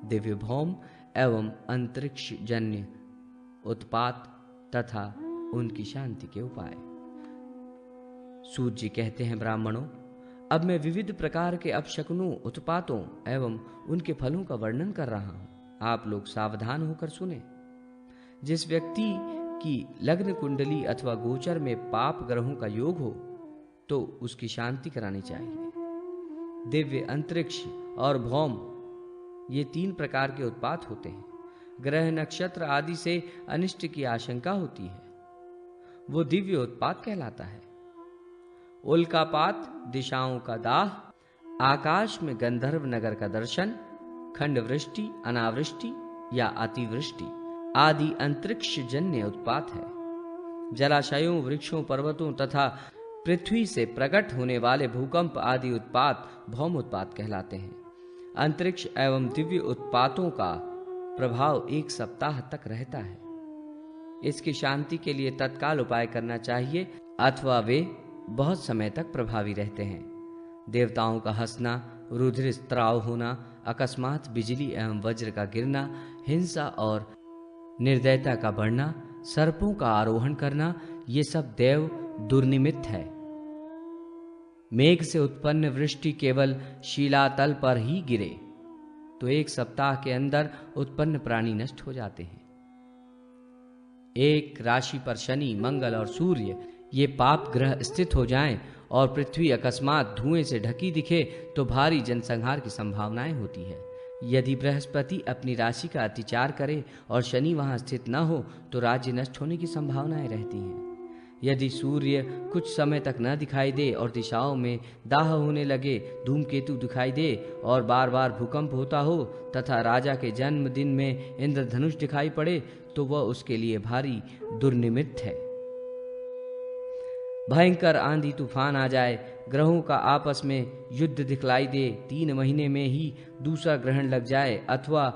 दिव्य भौम एवं अंतरिक्ष जन्य उत्पात तथा उनकी शांति के उपाय। सूत जी कहते हैं, ब्राह्मणों, अब मैं विविध प्रकार के अपशकुनों, उत्पातों एवं उनके फलों का वर्णन कर रहा हूं। आप लोग सावधान होकर सुने। जिस व्यक्ति की लग्न कुंडली अथवा गोचर में पाप ग्रहों का योग हो तो उसकी शांति करानी चाहिए। दिव्य, अंतरिक्ष और भौम, ये 3 प्रकार के उत्पात होते हैं। ग्रह, नक्षत्र आदि से अनिष्ट की आशंका होती है, वो दिव्य उत्पात कहलाता है। उल्कापात, दिशाओं का दाह, आकाश में गंधर्व नगर का दर्शन, खंड वृष्टि, अनावृष्टि या अतिवृष्टि आदि अंतरिक्ष जन्य उत्पात है। जलाशयों, वृक्षों, पर्वतों तथा पृथ्वी से प्रकट होने वाले भूकंप आदि उत्पात भौम उत्पात कहलाते हैं। अंतरिक्ष एवं दिव्य उत्पातों का प्रभाव 1 सप्ताह तक रहता है। इसकी शांति के लिए तत्काल उपाय करना चाहिए अथवा वे बहुत समय तक प्रभावी रहते हैं। देवताओं का हंसना, रुधिर स्त्राव होना, अकस्मात बिजली एवं वज्र का गिरना, हिंसा और निर्दयता का बढ़ना, सर्पों का आरोहण करना, ये सब देव दुर्निमित्त है। मेघ से उत्पन्न वृष्टि केवल शिलातल पर ही गिरे तो 1 सप्ताह के अंदर उत्पन्न प्राणी नष्ट हो जाते हैं। एक राशि पर शनि, मंगल और सूर्य ये पाप ग्रह स्थित हो जाएं और पृथ्वी अकस्मात धुएं से ढकी दिखे तो भारी जनसंहार की संभावनाएं होती है। यदि बृहस्पति अपनी राशि का अतिचार करे और शनि वहां स्थित न हो तो राज्य नष्ट होने की संभावनाएं रहती हैं। यदि सूर्य कुछ समय तक न दिखाई दे और दिशाओं में दाह होने लगे, धूमकेतु दिखाई दे और बार बार भूकंप होता हो तथा राजा के जन्मदिन में इंद्रधनुष दिखाई पड़े तो वह उसके लिए भारी दुर्निमित्त है। भयंकर आंधी तूफान आ जाए, ग्रहों का आपस में युद्ध दिखलाई दे, 3 महीने में ही दूसरा ग्रहण लग जाए अथवा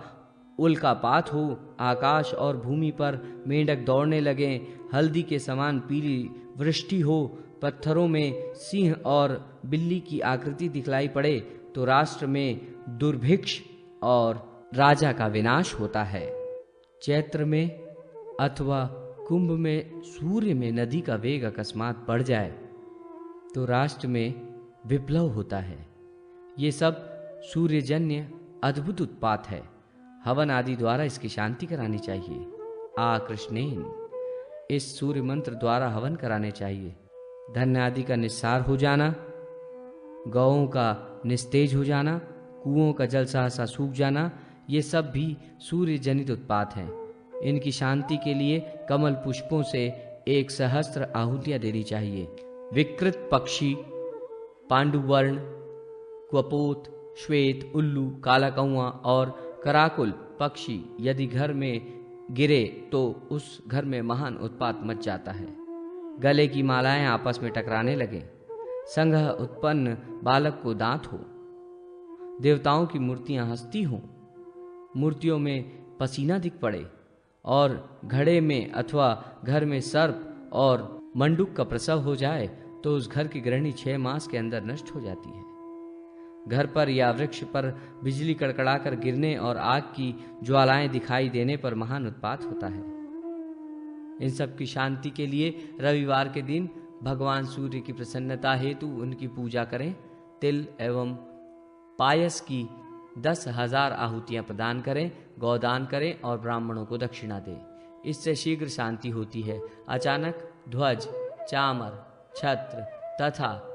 उल्कापात हो, आकाश और भूमि पर मेंढक दौड़ने लगे, हल्दी के समान पीली वृष्टि हो, पत्थरों में सिंह और बिल्ली की आकृति दिखलाई पड़े तो राष्ट्र में दुर्भिक्ष और राजा का विनाश होता है। चैत्र में अथवा कुंभ में सूर्य में नदी का वेग अकस्मात बढ़ जाए तो राष्ट्र में विप्लव होता है। ये सब सूर्यजन्य अद्भुत उत्पात है। हवन आदि द्वारा इसकी शांति करानी चाहिए। आ कृष्णेन, इस सूर्य मंत्र द्वारा हवन कराने चाहिए। धन आदि का निस्सार हो जाना, गौओं का निस्तेज हो जाना, कुओं का जल सहसा सूख जाना, ये सब भी सूर्य जनित उत्पात हैं। इनकी शांति के लिए कमल पुष्पों से 1 सहस्त्र आहुतियां देनी चाहिए। विकृत पक्षी, पांडुवर्ण, क्वपोत, श्वेत, उल्लू, काला कौआ और कराकुल पक्षी यदि घर में गिरे तो उस घर में महान उत्पात मच जाता है। गले की मालाएं आपस में टकराने लगे, संघ उत्पन्न बालक को दांत हो, देवताओं की मूर्तियां हंसती हों, मूर्तियों में पसीना दिख पड़े और घड़े में अथवा घर में सर्प और मंडूक का प्रसव हो जाए तो उस घर की गृहिणी 6 मास के अंदर नष्ट हो जाती है। घर पर या वृक्ष पर बिजली कड़कड़ाकर गिरने और आग की ज्वालाएं दिखाई देने पर महान उत्पात होता है। इन सब की शांति के लिए रविवार के दिन भगवान सूर्य की प्रसन्नता हेतु उनकी पूजा करें। तिल एवं पायस की 10,000 आहुतियां प्रदान करें, गौदान करें और ब्राह्मणों को दक्षिणा दें। इससे शीघ्र शांति होती है। अचानक ध्वज, चामर, छत्र तथा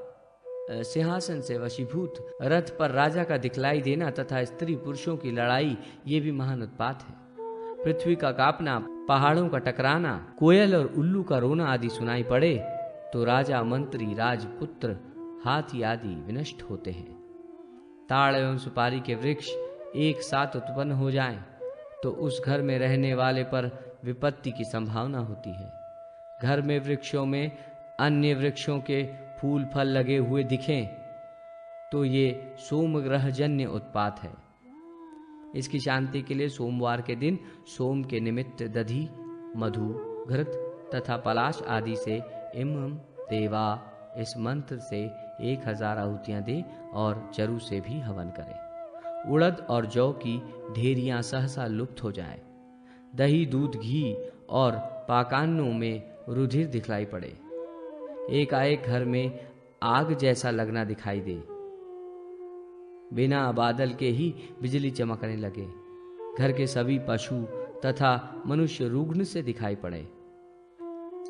सिंहासन से वशीभूत रथ पर राजा का दिखलाई देना तथा स्त्री पुरुषों की लड़ाई, ये भी महान उत्पात है। पृथ्वी का कांपना, पहाड़ों का टकराना, कोयल और उल्लू का रोना आदि सुनाई पड़े तो राजा, मंत्री, राजपुत्र, हाथी आदि विनष्ट होते हैं। ताड़ एवं सुपारी के वृक्ष एक साथ उत्पन्न हो जाएं तो उस घर में रहने वाले पर विपत्ति की संभावना होती है। घर में वृक्षों में अन्य वृक्षों के फूल फल लगे हुए दिखें तो ये सोमग्रहजन्य उत्पात है। इसकी शांति के लिए सोमवार के दिन सोम के निमित्त दधि, मधु, घृत तथा पलाश आदि से इम देवा इस मंत्र से 1000 आहुतियां दे और चरु से भी हवन करें। उड़द और जौ की ढेरियां सहसा लुप्त हो जाए, दही दूध घी और पाकान्नों में रुधिर दिखलाई पड़े, एकाएक घर में आग जैसा लगना दिखाई दे, बिना बादल के ही बिजली चमकने लगे, घर के सभी पशु तथा मनुष्य रुग्ण से दिखाई पड़े,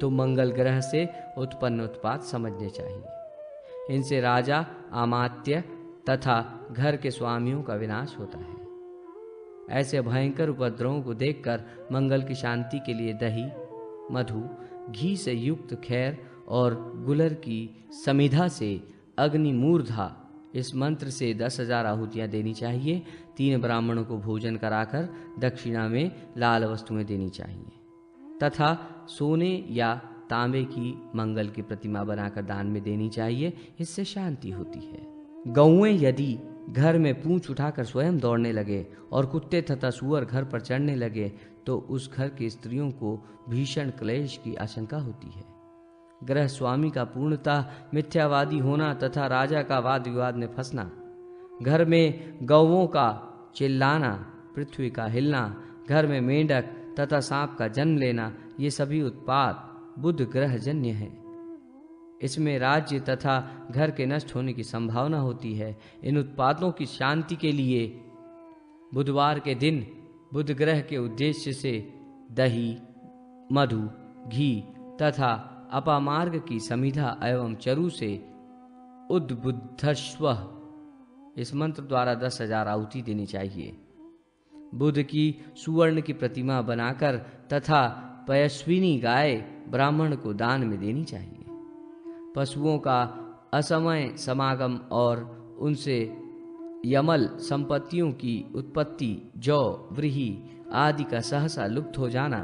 तो मंगल ग्रह से उत्पन्न उत्पात समझने चाहिए। इनसे राजा, अमात्य तथा घर के स्वामियों का विनाश होता है। ऐसे भयंकर उपद्रवों को देखकर मंगल की शांति के लिए दही, मधु, घी से युक्त खैर और गुलर की समिधा से अग्नि मूर्धा इस मंत्र से 10,000 आहुतियां देनी चाहिए। 3 ब्राह्मणों को भोजन कराकर दक्षिणा में लाल वस्तुएं देनी चाहिए तथा सोने या तांबे की मंगल की प्रतिमा बनाकर दान में देनी चाहिए। इससे शांति होती है। गौएं यदि घर में पूंछ उठाकर स्वयं दौड़ने लगे और कुत्ते तथा सुअर घर पर चढ़ने लगे तो उस घर की स्त्रियों को भीषण क्लेश की आशंका होती है। गृह स्वामी का पूर्णतः मिथ्यावादी होना तथा राजा का वाद विवाद में फंसना, घर में गौओं का चिल्लाना, पृथ्वी का हिलना, घर में मेंढक तथा सांप का जन्म लेना, ये सभी उत्पात बुध ग्रह जन्य है। इसमें राज्य तथा घर के नष्ट होने की संभावना होती है। इन उत्पातों की शांति के लिए बुधवार के दिन बुध ग्रह के उद्देश्य से दही, मधु, घी तथा अपामार्ग की समिधा एवं चरु से उद्बुद्धस्व इस मंत्र द्वारा 10,000 आहुति देनी चाहिए। बुध की सुवर्ण की प्रतिमा बनाकर तथा पयस्विनी गाय ब्राह्मण को दान में देनी चाहिए। पशुओं का असमय समागम और उनसे यमल संपत्तियों की उत्पत्ति, जौ, व्रीहि आदि का सहसा लुप्त हो जाना,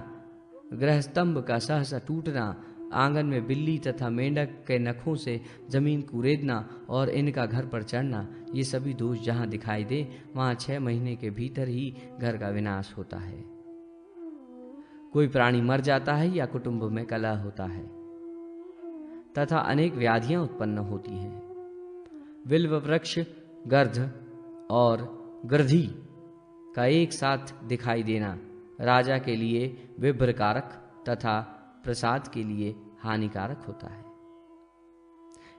गृहस्तंभ का सहसा टूटना, आंगन में बिल्ली तथा मेंढक के नखों से जमीन कुरेदना और इनका घर पर चढ़ना, ये सभी दोष जहां दिखाई दे वहां 6 महीने के भीतर ही घर का विनाश होता है। कोई प्राणी मर जाता है या कुटुंब में कलह होता है तथा अनेक व्याधियां उत्पन्न होती हैं। बिल्व वृक्ष, गर्ध और गृधी का एक साथ दिखाई देना राजा के लिए विभ्रकारक तथा प्रसाद के लिए हानिकारक होता है।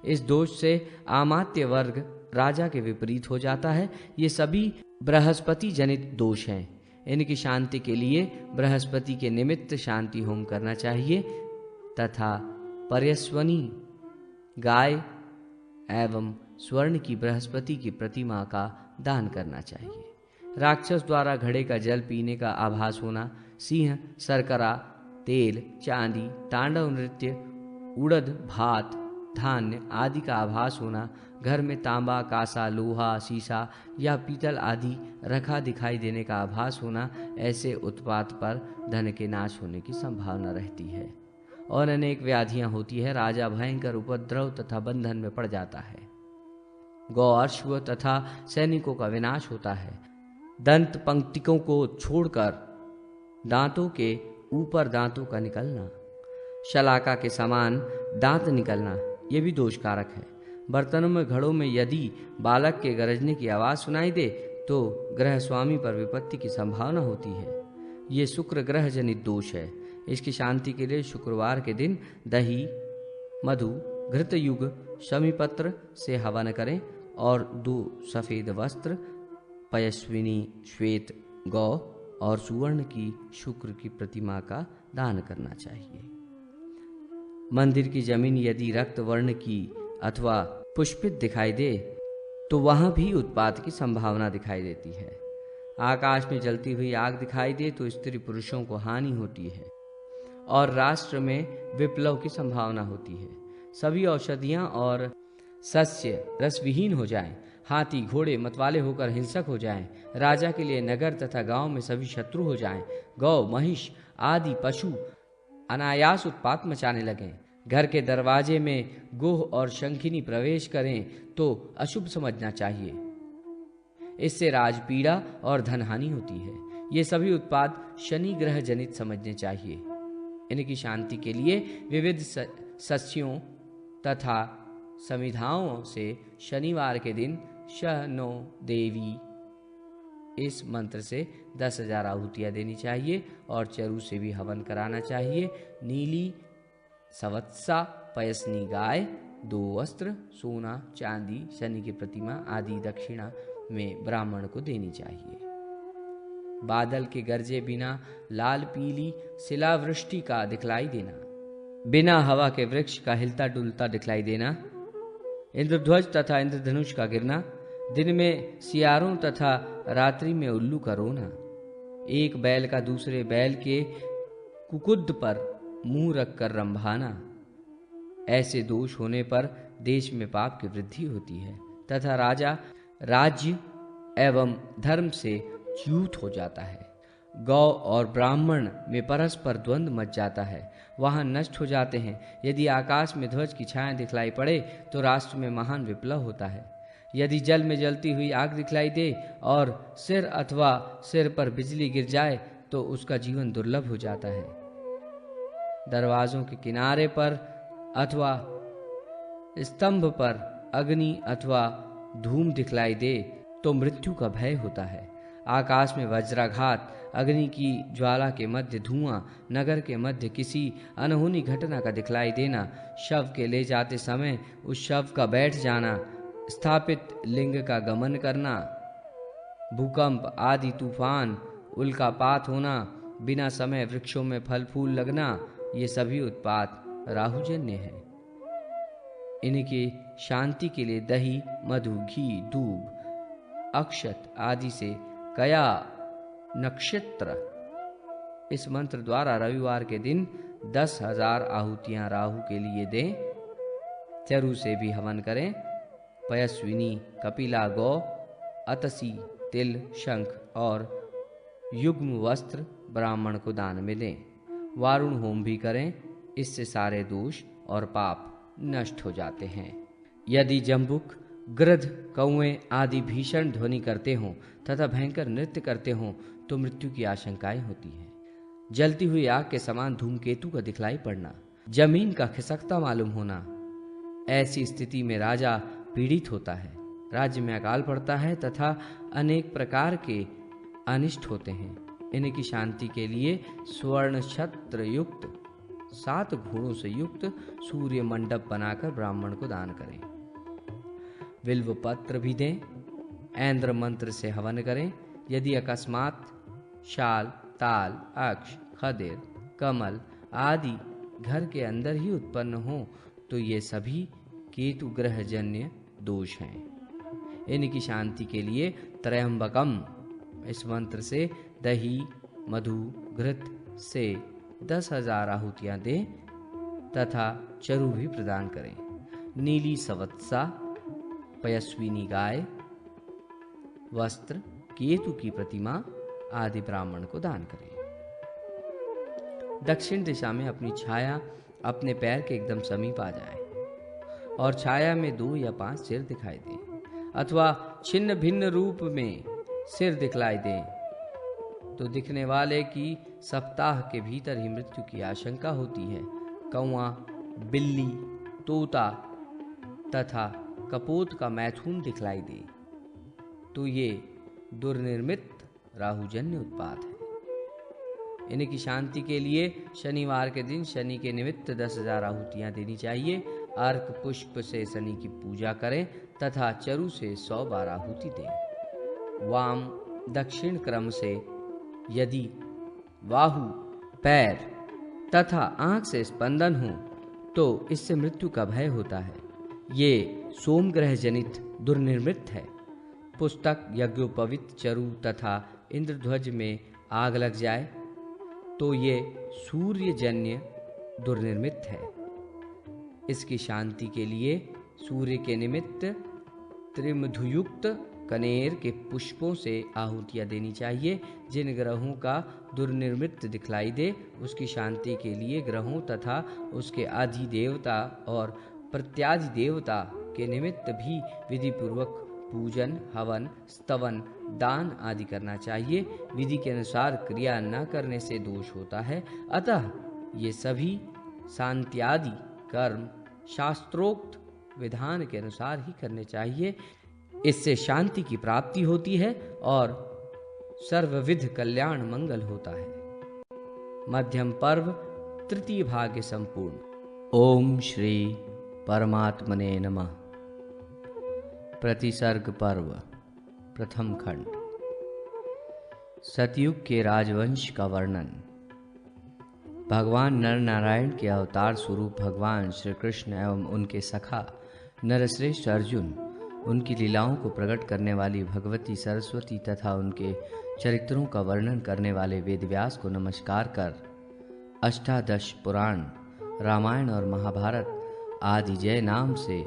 इस दोष से आमात्य वर्ग राजा के विपरीत हो जाता है। ये सभी बृहस्पति जनित दोष हैं। इनकी शांति के लिए बृहस्पति के निमित्त शांति होम करना चाहिए तथा पर्यस्वनी गाय एवं स्वर्ण की बृहस्पति की प्रतिमा का दान करना चाहिए। राक्षस द्वारा घड़े का जल पीने का आभास होना, सिंह, सरकरा, तेल, चांदी, तांडव नृत्य, उड़द, भात, धान्य आदि का आभास होना, घर में तांबा, कांसा, लोहा, शीशा या पीतल आदि रखा दिखाई देने का आभास होना, ऐसे उत्पात पर धन के नाश होने की संभावना रहती है और अनेक व्याधियां होती है। राजा भयंकर उपद्रव तथा बंधन में पड़ जाता है। गौ, अश्व तथा सैनिकों का विनाश होता है। दंत पंक्तिकों को छोड़कर दांतों के ऊपर दांतों का निकलना, शलाका के समान दांत निकलना, ये भी दोषकारक है। बर्तनों में, घड़ों में यदि बालक के गरजने की आवाज सुनाई दे तो ग्रह स्वामी पर विपत्ति की संभावना होती है। ये शुक्र ग्रह जनित दोष है। इसकी शांति के लिए शुक्रवार के दिन दही, मधु, घृतयुग, शमीपत्र से हवन करें और 2 सफेद वस्त्र, पयस्विनी श्वेत गौ और सुवर्ण की शुक्र की प्रतिमा का दान करना चाहिए। मंदिर की जमीन यदि रक्त वर्ण की अथवा पुष्पित दिखाई दे तो वहां भी उत्पात की संभावना दिखाई देती है। आकाश में जलती हुई आग दिखाई दे तो स्त्री पुरुषों को हानि होती है और राष्ट्र में विप्लव की संभावना होती है। सभी औषधियां और सस्य रसविहीन हो जाएं, हाथी घोड़े मतवाले होकर हिंसक हो जाएं, राजा के लिए नगर तथा गांव में सभी शत्रु हो जाएं, गौ, महिष आदि पशु अनायास उत्पात मचाने लगें, घर के दरवाजे में गोह और शंखिनी प्रवेश करें तो अशुभ समझना चाहिए। इससे राजपीड़ा और धनहानि होती है। ये सभी उत्पात शनि ग्रह जनित समझने चाहिए। इनकी शांति के लिए विविध सस्यों तथा समिधाओं से शनिवार के दिन शनो देवी इस मंत्र से 10,000 आहुतियाँ देनी चाहिए और चरु से भी हवन कराना चाहिए। नीली सवत्सा पयसनी गाय, 2 वस्त्र, सोना, चांदी, शनि की प्रतिमा आदि दक्षिणा में ब्राह्मण को देनी चाहिए। बादल के गरजे बिना लाल पीली शिलावृष्टि का दिखलाई देना, बिना हवा के वृक्ष का हिलता डुलता दिखलाई देना, इंद्रध्वज तथा इंद्रधनुष का गिरना, दिन में सियारों तथा रात्रि में उल्लू का रोना, एक बैल का दूसरे बैल के कुकुद पर मुंह रखकर रंभाना, ऐसे दोष होने पर देश में पाप की वृद्धि होती है तथा राजा राज्य एवं धर्म से च्युत हो जाता है। गौ और ब्राह्मण में परस्पर द्वंद्व मच जाता है, वहां नष्ट हो जाते हैं। यदि आकाश में ध्वज की छाया दिखलाई पड़े तो राष्ट्र में महान विप्लव होता है। यदि जल में जलती हुई आग दिखलाई दे और सिर अथवा सिर पर बिजली गिर जाए तो उसका जीवन दुर्लभ हो जाता है। दरवाजों के किनारे पर अथवा स्तंभ पर अग्नि अथवा धूम दिखलाई दे तो मृत्यु का भय होता है। आकाश में वज्राघात, अग्नि की ज्वाला के मध्य धुआं, नगर के मध्य किसी अनहोनी घटना का दिखलाई देना, शव के ले जाते समय उस शव का बैठ जाना, स्थापित लिंग का गमन करना, भूकंप आदि तूफान, उल्कापात होना, बिना समय वृक्षों में फल फूल लगना, ये सभी उत्पात राहुजन्य है। इनकी शांति के लिए दही, मधु, घी, दूब, अक्षत आदि से कया नक्षत्र इस मंत्र द्वारा रविवार के दिन 10,000 आहुतियां राहु के लिए दें। चरु से भी हवन करें। पयस्विनी, कपिला गौ, अतसी, तिल, शंख और युग्म वस्त्र ब्राह्मण को दान में दें। वारुण होम भी करें, इससे सारे दोष और पाप नष्ट हो जाते हैं। यदि जम्बुक, गृध, कौएं आदि भीषण ध्वनि करते हों तथा भयंकर नृत्य करते हों तो मृत्यु की आशंकाएं होती है। जलती हुई आग के समान धूमकेतु का दिखलाई पड़ना, जमीन का खिसकता मालूम होना, ऐसी स्थिति में राजा पीड़ित होता है, राज्य में अकाल पड़ता है तथा अनेक प्रकार के अनिष्ट होते हैं। इनकी शांति के लिए स्वर्ण छत्र युक्त 7 घोड़ों से युक्त सूर्य मंडप बनाकर ब्राह्मण को दान करें। बिल्व पत्र भी दें। ऐन्द्र मंत्र से हवन करें। यदि अकस्मात शाल, ताल, अक्ष, खदिर, कमल आदि घर के अंदर ही उत्पन्न हो तो ये सभी केतु ग्रहजन्य दोष हैं। इनकी शांति के लिए त्रयंबकम इस मंत्र से दही, मधु, घृत से 10,000 आहुतियां दें तथा चरु भी प्रदान करें। नीली सवत्सा, पयस्विनी गाय, वस्त्र, केतु की प्रतिमा आदि ब्राह्मण को दान करें। दक्षिण दिशा में अपनी छाया अपने पैर के एकदम समीप आ जाए और छाया में 2 या 5 सिर दिखाई दें अथवा छिन्न भिन्न रूप में सिर दिखलाई दें तो दिखने वाले की सप्ताह के भीतर ही मृत्यु की आशंका होती है। कौआ, बिल्ली, तोता तथा कपोत का मैथुन दिखलाई दे तो ये दुर्निर्मित राहुजन्य उत्पात है। इनकी शांति के लिए शनिवार के दिन शनि के निमित्त 10,000 आहुतियां देनी चाहिए। अर्क पुष्प से शनि की पूजा करें तथा चरु से 100 बार आहुति दें। वाम दक्षिण क्रम से यदि बाहु, पैर तथा आंख से स्पंदन हो तो इससे मृत्यु का भय होता है। ये सोम ग्रह जनित दुर्निर्मित है। पुस्तक, यज्ञोपवीत, चरु तथा इंद्रध्वज में आग लग जाए तो ये सूर्यजन्य दुर्निर्मित है। इसकी शांति के लिए सूर्य के निमित्त त्रिमधुयुक्त कनेर के पुष्पों से आहुतियां देनी चाहिए। जिन ग्रहों का दुर्निर्मित दिखलाई दे उसकी शांति के लिए ग्रहों तथा उसके अधिदेवता और प्रत्यादि देवता के निमित्त भी विधि पूर्वक पूजन, हवन, स्तवन, दान आदि करना चाहिए। विधि के अनुसार क्रिया न करने से दोष होता है, अतः ये सभी शांत्यादि कर्म शास्त्रोक्त विधान के अनुसार ही करने चाहिए। इससे शांति की प्राप्ति होती है और सर्वविध कल्याण मंगल होता है। मध्यम पर्व तृतीय भाग्य संपूर्ण। ओम श्री परमात्मने नमः। प्रतिसर्ग पर्व प्रथम खंड। सतयुग के राजवंश का वर्णन। भगवान नर नारायण के अवतार स्वरूप भगवान श्री कृष्ण एवं उनके सखा नरश्रेष्ठ अर्जुन, उनकी लीलाओं को प्रकट करने वाली भगवती सरस्वती तथा उनके चरित्रों का वर्णन करने वाले वेदव्यास को नमस्कार कर अष्टादश पुराण, रामायण और महाभारत आदि जय नाम से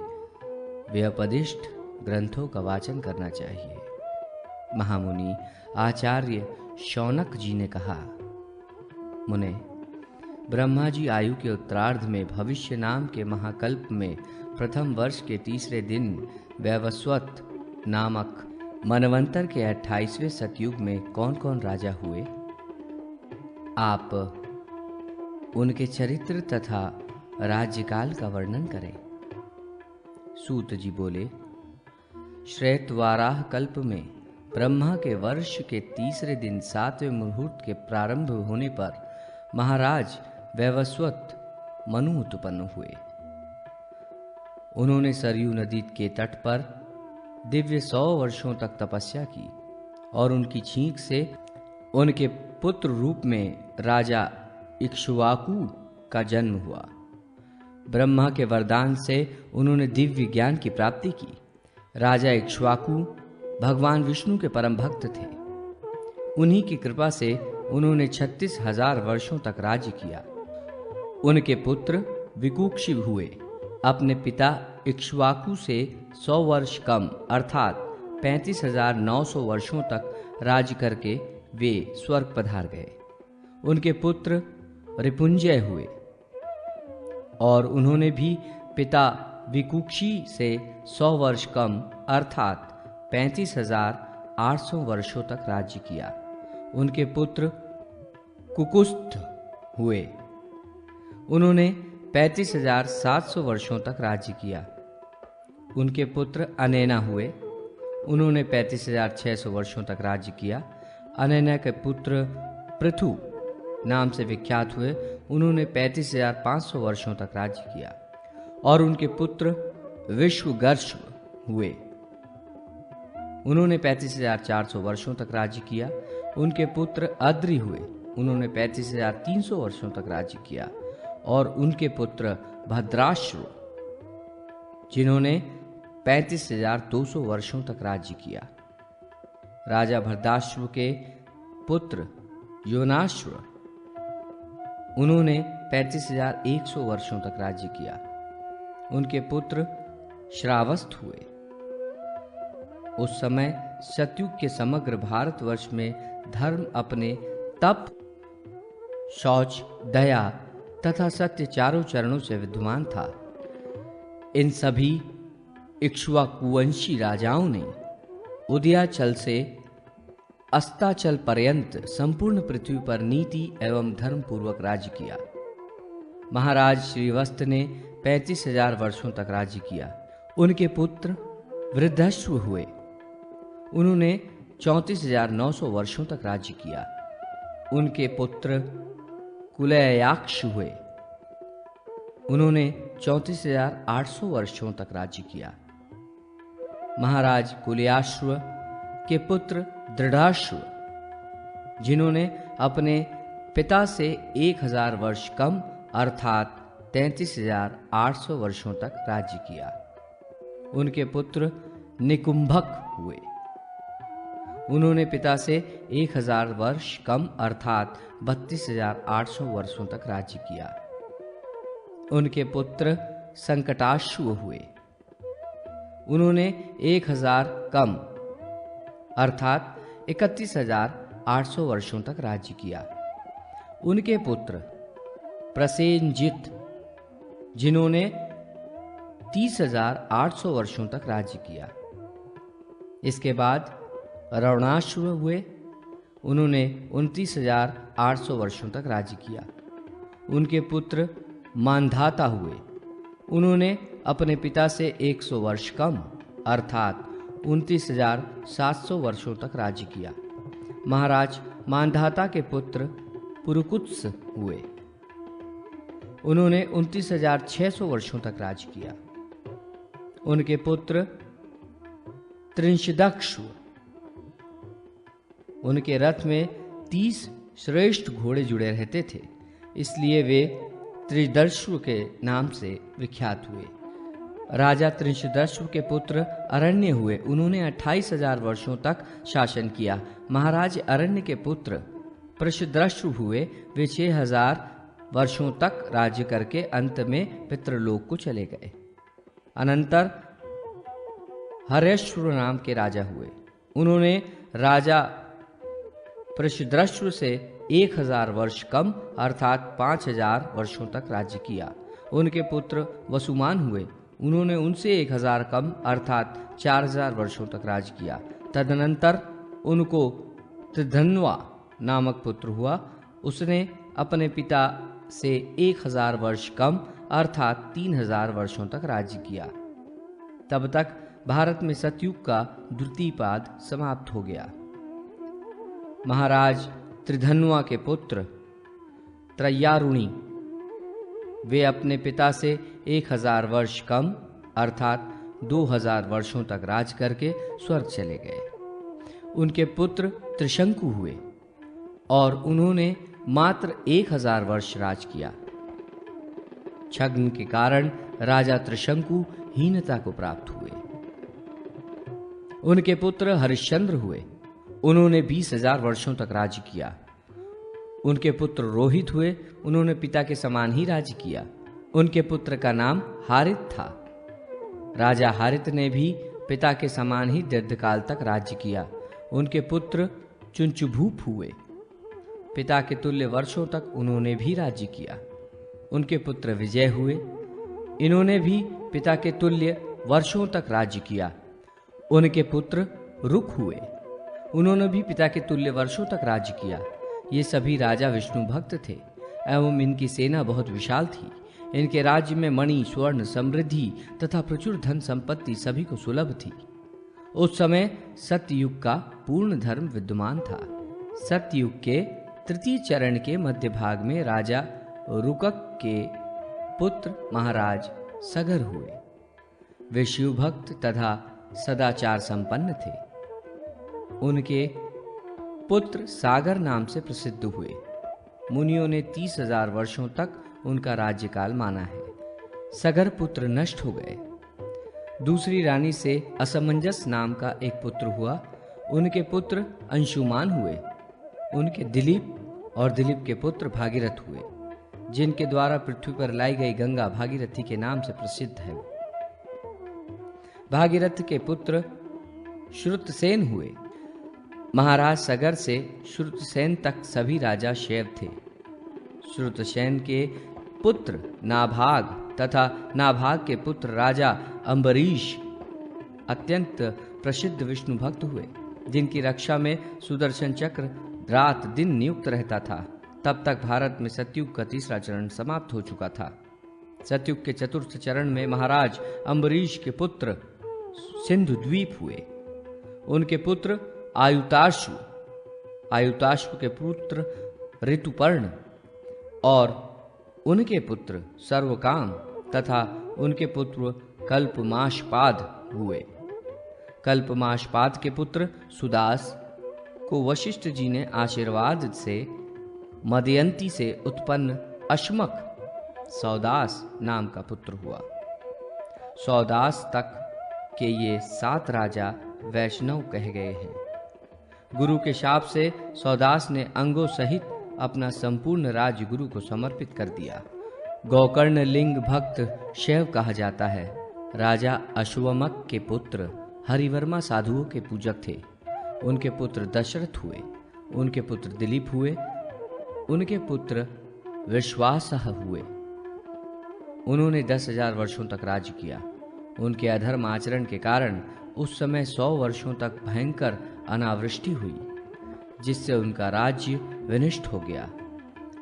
व्यपदिष्ट ग्रंथों का वाचन करना चाहिए। महामुनि आचार्य शौनक जी ने कहा, मुने, ब्रह्मा जी आयु के उत्तरार्ध में भविष्य नाम के महाकल्प में प्रथम वर्ष के तीसरे दिन वैवस्वत नामक मनवंतर के 28वें सतयुग में कौन कौन राजा हुए, आप उनके चरित्र तथा राज्यकाल का वर्णन करें। सूत जी बोले, श्वेतवाराह कल्प में ब्रह्मा के वर्ष के तीसरे दिन 7वें मुहूर्त के प्रारंभ होने पर महाराज वैवस्वत मनु उत्पन्न हुए। उन्होंने सरयू नदी के तट पर दिव्य 100 वर्षों तक तपस्या की और उनकी छींक से उनके पुत्र रूप में राजा इक्ष्वाकु का जन्म हुआ। ब्रह्मा के वरदान से उन्होंने दिव्य ज्ञान की प्राप्ति की। राजा इक्ष्वाकु भगवान विष्णु के परम भक्त थे। उन्हीं की कृपा से उन्होंने 36,000 वर्षों तक राज्य किया। उनके पुत्र विकुक्षी हुए। अपने पिता इक्ष्वाकु से 100 वर्ष कम अर्थात 35,900 वर्षों तक राज्य करके वे स्वर्ग पधार गए। उनके पुत्र रिपुंजय हुए और उन्होंने भी पिता विकुक्षी से 100 वर्ष कम अर्थात 35,800 वर्षों तक राज्य किया। उनके पुत्र कुकुस्थ हुए। उन्होंने 35,700 वर्षों तक राज्य किया। उनके पुत्र अनैना हुए। उन्होंने 35,600 वर्षों तक राज्य किया। अनैना के पुत्र पृथु नाम से विख्यात हुए। उन्होंने 35,500 वर्षों तक राज्य किया और उनके पुत्र विश्वगर्ष हुए। उन्होंने 35,400 वर्षों तक राज्य किया। उनके पुत्र अद्रि हुए। उन्होंने 35,300 वर्षों तक राज्य किया और उनके पुत्र भद्राश्व, जिन्होंने 35,200 वर्षों तक राज्य किया। राजा भद्राश्व के पुत्र योनाश्व, उन्होंने 35,100 वर्षों तक राज्य किया। उनके पुत्र श्रावस्थ हुए। उस समय सतयुग के समग्र भारतवर्ष में धर्म अपने तप, शौच, दया तथा सत्य चारों चरणों से विद्यमान था। इन सभी इक्ष्वाकुवंशी राजाओं ने उदयाचल से अस्ताचल पर्यंत संपूर्ण पृथ्वी पर नीति एवं धर्म पूर्वक राज्य किया। महाराज श्रीवस्त ने 35,000 वर्षों तक राज्य किया। उनके पुत्र वृद्धश्व हुए। उन्होंने 34,900 वर्षों तक राज्य किया। उनके पुत्र कुलयाक्ष हुए। उन्होंने 34,800 वर्षों तक राज्य किया। महाराज कुलयाश्व के पुत्र दृढ़ाश्व, जिन्होंने अपने पिता से 1,000 वर्ष कम अर्थात 33,800 वर्षों तक राज्य किया। उनके पुत्र निकुंभक हुए। उन्होंने पिता से 1,000 वर्ष कम अर्थात 32,800 वर्षों तक राज्य किया। उनके पुत्र संकटाश्व हुए। उन्होंने 1,000 कम अर्थात 31,800 वर्षों तक राज्य किया। उनके पुत्र प्रसेनजित, जिन्होंने 30,800 वर्षों तक राज्य किया। इसके बाद रवणाश्व हुए। उन्होंने 29,800 वर्षों तक राज्य किया। उनके पुत्र मानधाता हुए। उन्होंने अपने पिता से 100 वर्ष कम अर्थात 29,700 वर्षों तक राज्य किया। महाराज मांधाता के पुत्र पुरुकुत्स हुए। उन्होंने 29,600 वर्षों तक राज किया। उनके पुत्र त्रिंशदक्ष हुए। उनके रथ में 30 श्रेष्ठ घोड़े जुड़े रहते थे, इसलिए वे त्रिदर्शु के नाम से विख्यात हुए। राजा त्रिंशदर्शु के पुत्र अरण्य हुए। उन्होंने 28,000 वर्षों तक शासन किया। महाराज अरण्य के पुत्र प्रषदर्शु हुए। वे 6,000 वर्षों तक राज्य करके अंत में पितृलोक को चले गए। अनंतर हर्यश्व नाम के राजा हुए। उन्होंने राजा प्रषदर्शु से 1,000 वर्ष कम अर्थात 5,000 वर्षों तक राज्य किया। उनके पुत्र वसुमान हुए। उन्होंने उनसे 1,000 कम अर्थात 4,000 वर्षों तक राज किया। तदनंतर उनको त्रिधन्वा नामक पुत्र हुआ। उसने अपने पिता से 1,000 वर्ष कम अर्थात 3,000 वर्षों तक राज्य किया। तब तक भारत में सतयुग का द्वितीय पाद समाप्त हो गया। महाराज त्रिधन्वा के पुत्र त्रयारुणी, वे अपने पिता से 1,000 वर्ष कम अर्थात 2,000 वर्षों तक राज करके स्वर्ग चले गए। उनके पुत्र त्रिशंकु हुए और उन्होंने मात्र 1,000 वर्ष राज किया। छद्म के कारण राजा त्रिशंकु हीनता को प्राप्त हुए। उनके पुत्र हरिश्चंद्र हुए। उन्होंने 20,000 वर्षों तक राज्य किया। उनके पुत्र रोहित हुए। उन्होंने पिता के समान ही राज्य किया। उनके पुत्र का नाम हारित था। राजा हारित ने भी पिता के समान ही दीर्घकाल तक राज्य किया। उनके पुत्र चुंचुभूप हुए। पिता के तुल्य वर्षों तक उन्होंने भी राज्य किया। उनके पुत्र विजय हुए। इन्होंने भी पिता के तुल्य वर्षों तक राज्य किया। उनके पुत्र रुक हुए। उन्होंने भी पिता के तुल्य वर्षों तक राज्य किया। ये सभी राजा विष्णु भक्त थे एवं इनकी सेना बहुत विशाल थी। इनके राज्य में मणि, स्वर्ण, समृद्धि तथा प्रचुर धन संपत्ति सभी को सुलभ थी। उस समय सत्ययुग का पूर्ण धर्म विद्यमान था। सत्ययुग के तृतीय चरण के मध्य भाग में राजा रुकक के पुत्र महाराज सगर हुए। वे शिव भक्त तथा सदाचार संपन्न थे। उनके पुत्र सागर नाम से प्रसिद्ध हुए। मुनियों ने 30,000 वर्षों तक उनका राज्यकाल माना है। सगर पुत्र नष्ट हो गए। दूसरी रानी से असमंजस नाम का एक पुत्र हुआ। उनके पुत्र अंशुमान हुए। उनके दिलीप और दिलीप के पुत्र भागीरथ हुए, जिनके द्वारा पृथ्वी पर लाई गई गंगा भागीरथी के नाम से प्रसिद्ध है। भागीरथ के पुत्र श्रुतसेन हुए। महाराज सगर से श्रुतसेन तक सभी राजा शैव थे। श्रुतसेन के पुत्र नाभाग तथा नाभाग के पुत्र राजा अम्बरीश अत्यंत प्रसिद्ध विष्णु भक्त हुए, जिनकी रक्षा में सुदर्शन चक्र रात दिन नियुक्त रहता था। तब तक भारत में सतयुग का तीसरा चरण समाप्त हो चुका था। सतयुग के चतुर्थ चरण में महाराज अम्बरीश के पुत्र सिंधु द्वीप हुए। उनके पुत्र आयुताशु, आयुताशु के पुत्र ऋतुपर्ण और उनके पुत्र सर्वकाम तथा उनके पुत्र कल्पमाशपाद हुए। कल्पमाशपाद के पुत्र सुदास को वशिष्ठ जी ने आशीर्वाद से मदयंती से उत्पन्न अश्मक सौदास नाम का पुत्र हुआ। सौदास तक के ये 7 राजा वैष्णव कहे गए हैं। गुरु के शाप से सौदास ने अंगों सहित अपना संपूर्ण राज्य गुरु को समर्पित कर दिया। गोकर्ण लिंग भक्त शैव कहा जाता है। राजा अश्वमक के पुत्र हरिवर्मा साधुओं के पूजक थे। उनके पुत्र दशरथ हुए। उनके पुत्र दिलीप हुए। उनके पुत्र विश्वासह हुए। उन्होंने 10,000 वर्षों तक राज्य किया। उनके अधर्म आचरण के कारण उस समय 100 वर्षों तक भयंकर अनावृष्टि हुई, जिससे उनका राज्य विनष्ट हो गया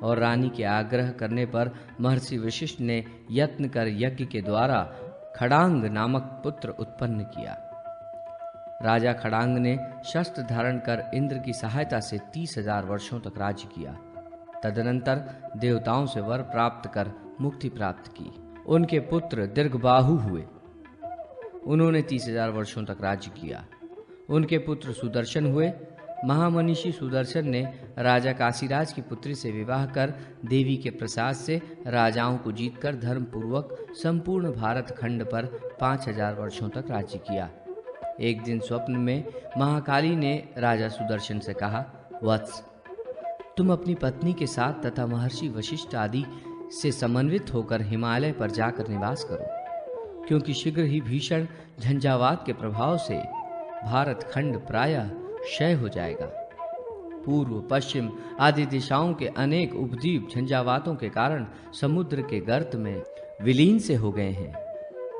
और रानी के आग्रह करने पर महर्षि वशिष्ठ ने यत्न कर यज्ञ के द्वारा खड़ांग नामक पुत्र उत्पन्न किया। राजा खड़ांग ने शस्त्र धारण कर इंद्र की सहायता से 30,000 वर्षों तक राज्य किया। तदनंतर देवताओं से वर प्राप्त कर मुक्ति प्राप्त की। उनके पुत्र दीर्घबाहु हुए। उन्होंने 30,000 वर्षों तक राज्य किया। उनके पुत्र सुदर्शन हुए। महामनीषी सुदर्शन ने राजा काशीराज की पुत्री से विवाह कर देवी के प्रसाद से राजाओं को जीतकर धर्मपूर्वक संपूर्ण भारत खंड पर 5,000 वर्षों तक राज्य किया। एक दिन स्वप्न में महाकाली ने राजा सुदर्शन से कहा, वत्स, तुम अपनी पत्नी के साथ तथा महर्षि वशिष्ठ आदि से समन्वित होकर हिमालय पर जाकर निवास करो, क्योंकि शीघ्र ही भीषण झंझावात के प्रभाव से भारत खंड प्रायः क्षय हो जाएगा। पूर्व पश्चिम आदि दिशाओं के अनेक उपद्वीप झंझावातों के कारण समुद्र के गर्त में विलीन से हो गए हैं।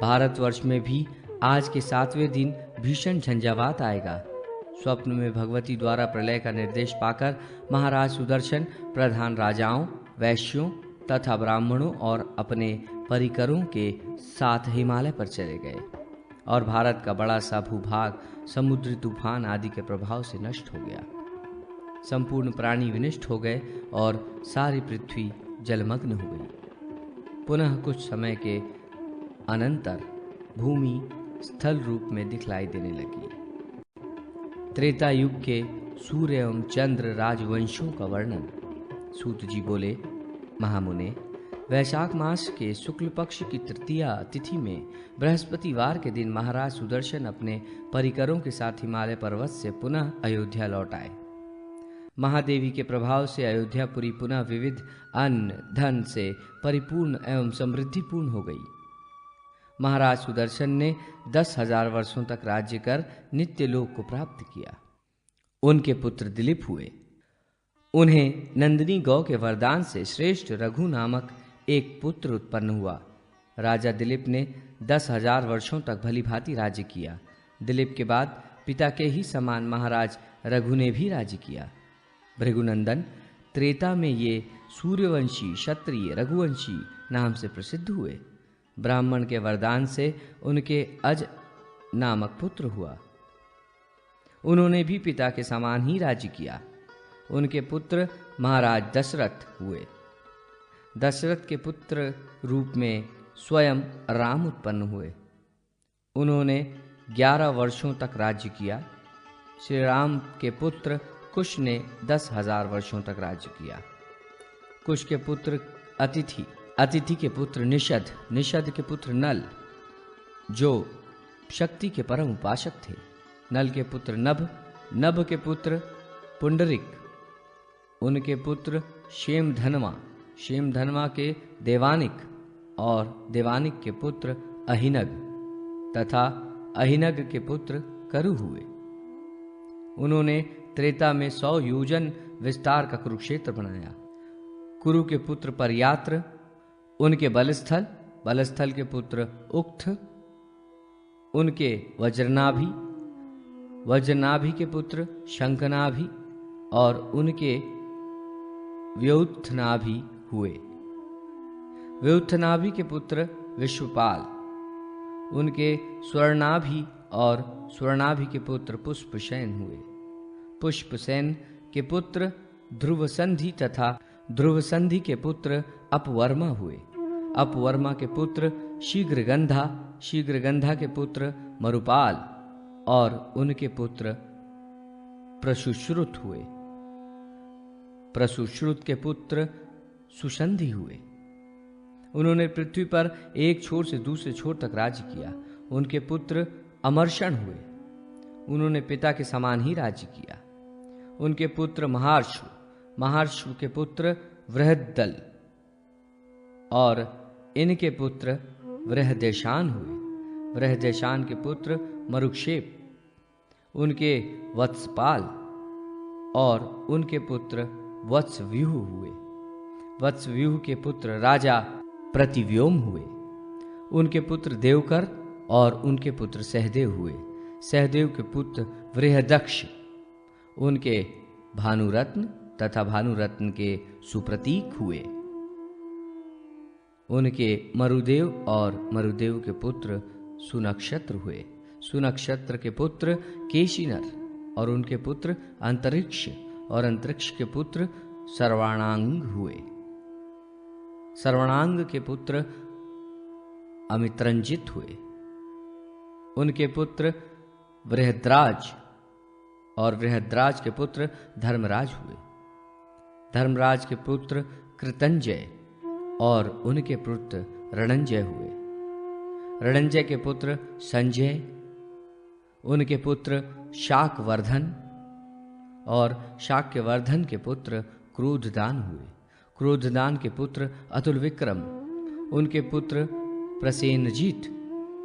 भारतवर्ष में भी आज के 7वें दिन भीषण झंझावात आएगा। स्वप्न में भगवती द्वारा प्रलय का निर्देश पाकर महाराज सुदर्शन प्रधान राजाओं, वैश्यों तथा ब्राह्मणों और अपने परिकरों के साथ हिमालय पर चले गए और भारत का बड़ा सा भूभाग समुद्री तूफान आदि के प्रभाव से नष्ट हो गया। संपूर्ण प्राणी विनष्ट हो गए और सारी पृथ्वी जलमग्न हो गई। पुनः कुछ समय के अनंतर भूमि स्थल रूप में दिखलाई देने लगी। त्रेता युग के सूर्य एवं चंद्र राजवंशों का वर्णन। सूत जी बोले, महामुने, वैशाख मास के शुक्ल पक्ष की तृतीया तिथि में बृहस्पतिवार के दिन महाराज सुदर्शन अपने परिकरों के साथ हिमालय पर्वत से पुनः अयोध्या लौट आए। महादेवी के प्रभाव से अयोध्यापुरी पुनः विविध अन्न धन से परिपूर्ण एवं समृद्धिपूर्ण हो गई। महाराज सुदर्शन ने 10,000 वर्षों तक राज्य कर नित्य लोक को प्राप्त किया। उनके पुत्र दिलीप हुए। उन्हें नंदिनी गौ के वरदान से श्रेष्ठ रघु नामक एक पुत्र उत्पन्न हुआ। राजा दिलीप ने 10,000 वर्षों तक भली भांति राज्य किया। दिलीप के बाद पिता के ही समान महाराज रघु ने भी राज्य किया। भृगुनंदन त्रेता में ये सूर्यवंशी क्षत्रिय रघुवंशी नाम से प्रसिद्ध हुए। ब्राह्मण के वरदान से उनके अज नामक पुत्र हुआ। उन्होंने भी पिता के समान ही राज्य किया। उनके पुत्र महाराज दशरथ हुए। दशरथ के पुत्र रूप में स्वयं राम उत्पन्न हुए। उन्होंने 11 वर्षों तक राज्य किया। श्री राम के पुत्र कुश ने 10,000 वर्षों तक राज्य किया। कुश के पुत्र अतिथि, अतिथि के पुत्र निषद, निषद के पुत्र नल, जो शक्ति के परम उपासक थे। नल के पुत्र नभ, नभ के पुत्र पुंडरिक, उनके पुत्र शेमधनवा, शेमधनवा के देवानिक और देवानिक के पुत्र अहिनग तथा अहिनग के पुत्र करु हुए। उन्होंने त्रेता में 100 योजन विस्तार का कुरुक्षेत्र बनाया। कुरु के पुत्र परयात्र, उनके बलस्थल, बलस्थल के पुत्र उक्त, उनके वज्रनाभि, वज्रनाभि के पुत्र शंखनाभि और उनके व्युत्थनाभि हुए। व्युत्थनाभि के पुत्र विश्वपाल, उनके स्वर्णाभि और स्वर्णाभि के पुत्र पुष्पसेन हुए। पुष्पसेन के पुत्र ध्रुवसंधि तथा ध्रुवसंधि के पुत्र अपवर्मा हुए। अपवर्मा के पुत्र शीघ्रगंधा, शीघ्रगंधा के पुत्र मरुपाल और उनके पुत्र प्रसुश्रुत हुए। प्रसुश्रुत के पुत्र सुसंधि हुए। उन्होंने पृथ्वी पर एक छोर से दूसरे छोर तक राज्य किया। उनके पुत्र अमर्षण हुए। उन्होंने पिता के समान ही राज्य किया। उनके पुत्र महार्षु, महार्षु के पुत्र वृहद्दल और इनके पुत्र वृहदेशान हुए। वृहदेशान के पुत्र मरुक्षेप, उनके वत्सपाल और उनके पुत्र वत्सव्यूह हुए। वत्सव्यूह के पुत्र राजा प्रतिव्योम हुए। उनके पुत्र देवकर और उनके पुत्र सहदेव हुए। सहदेव के पुत्र वृहदक्ष, उनके भानुरत्न तथा भानुरत्न के सुप्रतीक हुए। उनके मरुदेव और मरुदेव के पुत्र सुनक्षत्र हुए। सुनक्षत्र के पुत्र केशिनर और उनके पुत्र अंतरिक्ष और अंतरिक्ष के पुत्र सर्वाणांग हुए। सर्वाणांग के पुत्र अमित्रंजित हुए। उनके पुत्र बृहद्राज और बृहद्राज के पुत्र धर्मराज हुए। धर्मराज के पुत्र कृतंजय और उनके पुत्र रणंजय हुए। रणंजय के पुत्र संजय, उनके पुत्र शाकवर्धन और शाक्यवर्धन के पुत्र क्रोधदान हुए। क्रोधदान के पुत्र अतुल विक्रम, उनके पुत्र प्रसेनजीत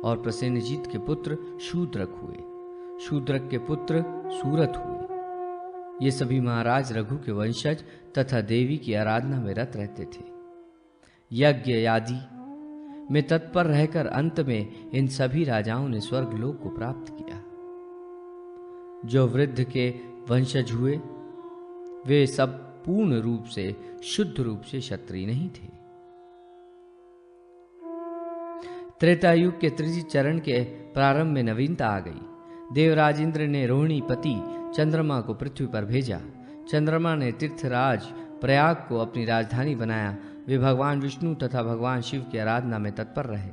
और प्रसेनजीत के पुत्र शूद्रक हुए। शूद्रक के पुत्र सूरत हुए। ये सभी महाराज रघु के वंशज तथा देवी की आराधना में रत रहते थे। यज्ञ आदि में तत्पर रहकर अंत में इन सभी राजाओं ने स्वर्गलोक को प्राप्त किया। जो वृद्ध के वंशज हुए वे सब पूर्ण रूप से शुद्ध रूप से क्षत्रिय नहीं थे। त्रेता युग के तृतीय चरण के प्रारंभ में नवीनता आ गई। देवराज इंद्र ने रोहिणी पति चंद्रमा को पृथ्वी पर भेजा। चंद्रमा ने तीर्थराज प्रयाग को अपनी राजधानी बनाया। वे भगवान विष्णु तथा भगवान शिव की आराधना में तत्पर रहे।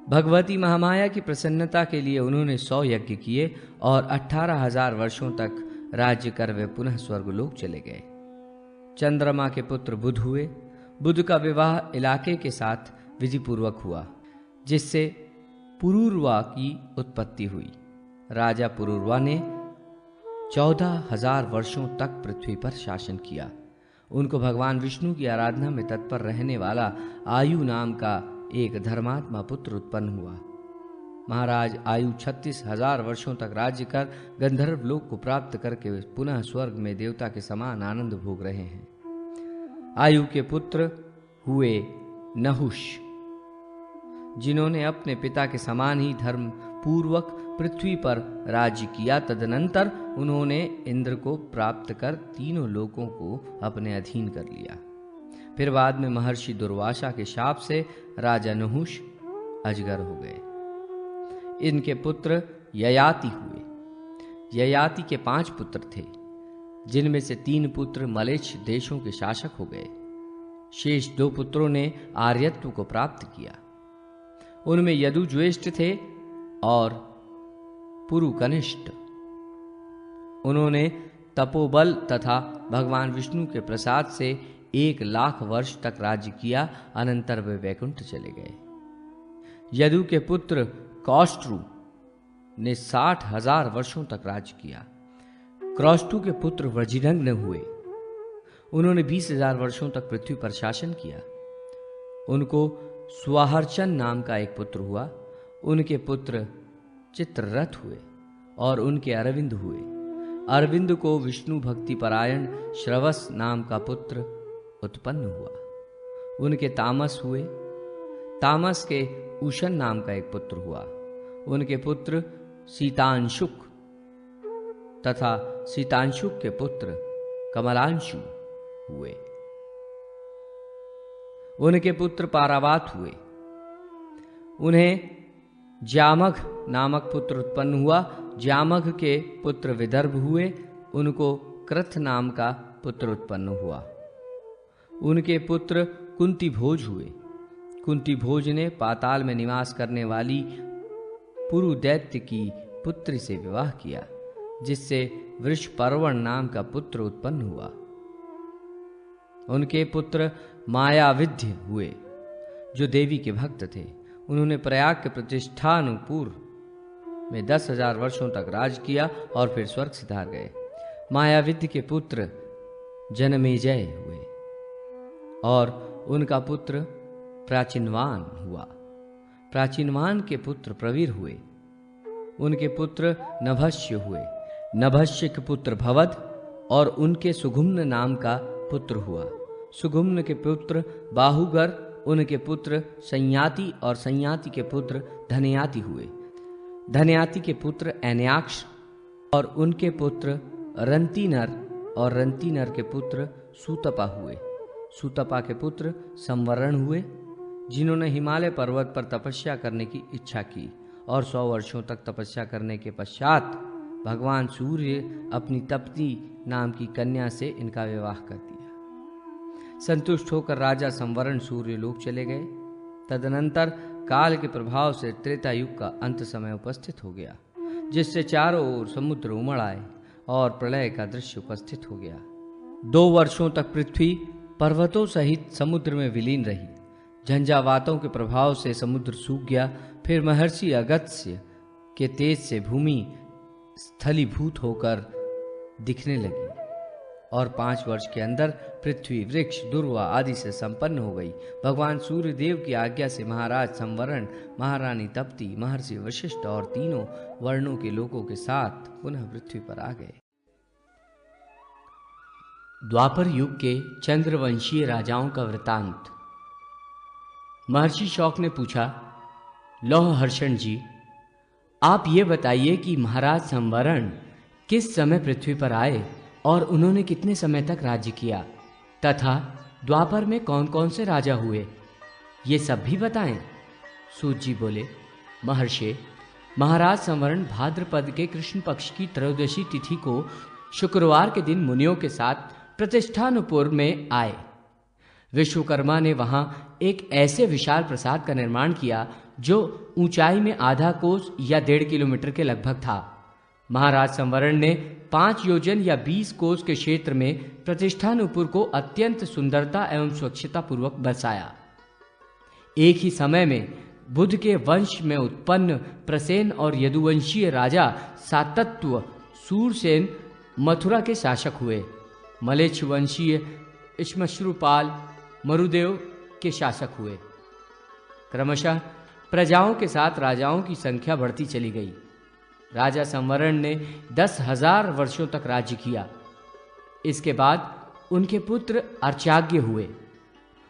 भगवती महामाया की प्रसन्नता के लिए उन्होंने 100 यज्ञ किए और 18,000 वर्षों तक राज्य कर वे पुनः स्वर्गलोक चले गए। चंद्रमा के पुत्र बुध हुए। बुध का विवाह इलाके के साथ विधिपूर्वक हुआ, जिससे पुरूरवा की उत्पत्ति हुई। राजा पुरूरवा ने 14,000 वर्षों तक पृथ्वी पर शासन किया। उनको भगवान विष्णु की आराधना में तत्पर रहने वाला आयु नाम का एक धर्मात्मा पुत्र उत्पन्न हुआ। महाराज आयु 36,000 वर्षों तक राज्य कर गंधर्व लोक को प्राप्त करके पुनः स्वर्ग में देवता के समान आनंद भोग रहे हैं। आयु के पुत्र हुए नहुष, जिन्होंने अपने पिता के समान ही धर्म पूर्वक पृथ्वी पर राज्य किया। तदनंतर उन्होंने इंद्र को प्राप्त कर तीनों लोकों को अपने अधीन कर लिया। फिर बाद में महर्षि दुर्वासा के शाप से राजा नहुष अजगर हो गए। इनके पुत्र ययाति हुए। ययाति के 5 पुत्र थे, जिनमें से 3 पुत्र मलेच्छ देशों के शासक हो गए। शेष 2 पुत्रों ने आर्यत्व को प्राप्त किया। उनमें यदु ज्येष्ठ थे और पुरु कनिष्ठ। उन्होंने तपोबल तथा भगवान विष्णु के प्रसाद से 1,00,000 वर्ष तक राज्य किया। अनंतर वे वैकुंठ चले गए। यदु के पुत्र कौष्टु ने 60,000 वर्षों तक राज्य किया। क्रौष्टु के पुत्र वज्रनग्न हुए। उन्होंने 20,000 वर्षों तक पृथ्वी पर शासन किया। उनको स्वाहर्चन नाम का एक पुत्र हुआ। उनके पुत्र चित्ररथ हुए और उनके अरविंद हुए। अरविंद को विष्णु भक्ति परायण श्रवस नाम का पुत्र उत्पन्न हुआ। उनके तामस हुए। तामस के उशन नाम का एक पुत्र हुआ। उनके पुत्र सीतांशुक तथा सीतांशुक के पुत्र कमलांशु हुए। उनके पुत्र पारावात हुए। उन्हें जामघ नामक पुत्र उत्पन्न हुआ। जामघ के पुत्र विदर्भ हुए। उनको कृथ नाम का पुत्र उत्पन्न हुआ। उनके पुत्र कुंती भोज हुए। कुंती भोज ने पाताल में निवास करने वाली पुरु दैत्य की पुत्री से विवाह किया, जिससे वृषपर्वण नाम का पुत्र उत्पन्न हुआ। उनके पुत्र मायाविद्य हुए, जो देवी के भक्त थे। उन्होंने प्रयाग के प्रतिष्ठानुपुर में 10,000 वर्षों तक राज किया और फिर स्वर्ग सिधार गए। मायाविद्य के पुत्र जनमेजय हुए और उनका पुत्र प्राचीनवान हुआ। प्राचीनवान के पुत्र प्रवीर हुए। उनके पुत्र नभस्य हुए। नभस्य के पुत्र भवद और उनके सुगुम्न नाम का पुत्र हुआ। सुगुम्न के पुत्र बाहुगर, उनके पुत्र संयाति और संयाति के पुत्र धनयाति हुए। धनयाति के पुत्र ऐन्याक्ष और उनके पुत्र रंतीनर और रंतीनर के पुत्र सूतपा हुए। सूतपा के पुत्र संवरण हुए, जिन्होंने हिमालय पर्वत पर तपस्या करने की इच्छा की और 100 वर्षों तक तपस्या करने के पश्चात भगवान सूर्य अपनी तप्ती नाम की कन्या से इनका विवाह कर दिया। संतुष्ट होकर राजा संवरण सूर्य लोक चले गए। तदनंतर काल के प्रभाव से त्रेता युग का अंत समय उपस्थित हो गया, जिससे चारों ओर समुद्र उमड़ आए और प्रलय का दृश्य उपस्थित हो गया। 2 वर्षों तक पृथ्वी पर्वतों सहित समुद्र में विलीन रही। झंझावातों के प्रभाव से समुद्र सूख गया। फिर महर्षि अगस्त्य के तेज से भूमि स्थलीभूत होकर दिखने लगी और 5 वर्ष के अंदर पृथ्वी वृक्ष दुर्वा आदि से संपन्न हो गई। भगवान सूर्य देव की आज्ञा से महाराज संवरण, महारानी तप्ती, महर्षि वशिष्ठ और तीनों वर्णों के लोगों के साथ पुनः पृथ्वी पर आ गए। द्वापर युग के चंद्रवंशीय राजाओं का वृतांत। महर्षि शौक ने पूछा, लौह हर्षण जी, आप ये बताइए कि महाराज संवरण किस समय पृथ्वी पर आए और उन्होंने कितने समय तक राज्य किया, तथा द्वापर में कौन कौन से राजा हुए, ये सब भी बताएं। सूत जी बोले, महर्षि, महाराज संवरण भाद्रपद के कृष्ण पक्ष की त्रयोदशी तिथि को शुक्रवार के दिन मुनियों के साथ प्रतिष्ठानपुर में आए। विश्वकर्मा ने वहां एक ऐसे विशाल प्रासाद का निर्माण किया जो ऊंचाई में आधा कोस या 1.5 किलोमीटर के लगभग था। महाराज संवरण ने 5 योजन या 20 कोस के क्षेत्र में प्रतिष्ठानपुर को अत्यंत सुंदरता एवं स्वच्छता पूर्वक बसाया। एक ही समय में बुद्ध के वंश में उत्पन्न प्रसेन और यदुवंशीय राजा सातत्व सूरसेन मथुरा के शासक हुए। मलेच्छ वंशीय श्मश्रुपाल मरुदेव के शासक हुए। क्रमशः प्रजाओं के साथ राजाओं की संख्या बढ़ती चली गई। राजा संवरण ने 10,000 वर्षों तक राज्य किया। इसके बाद उनके पुत्र अर्चाग्य हुए।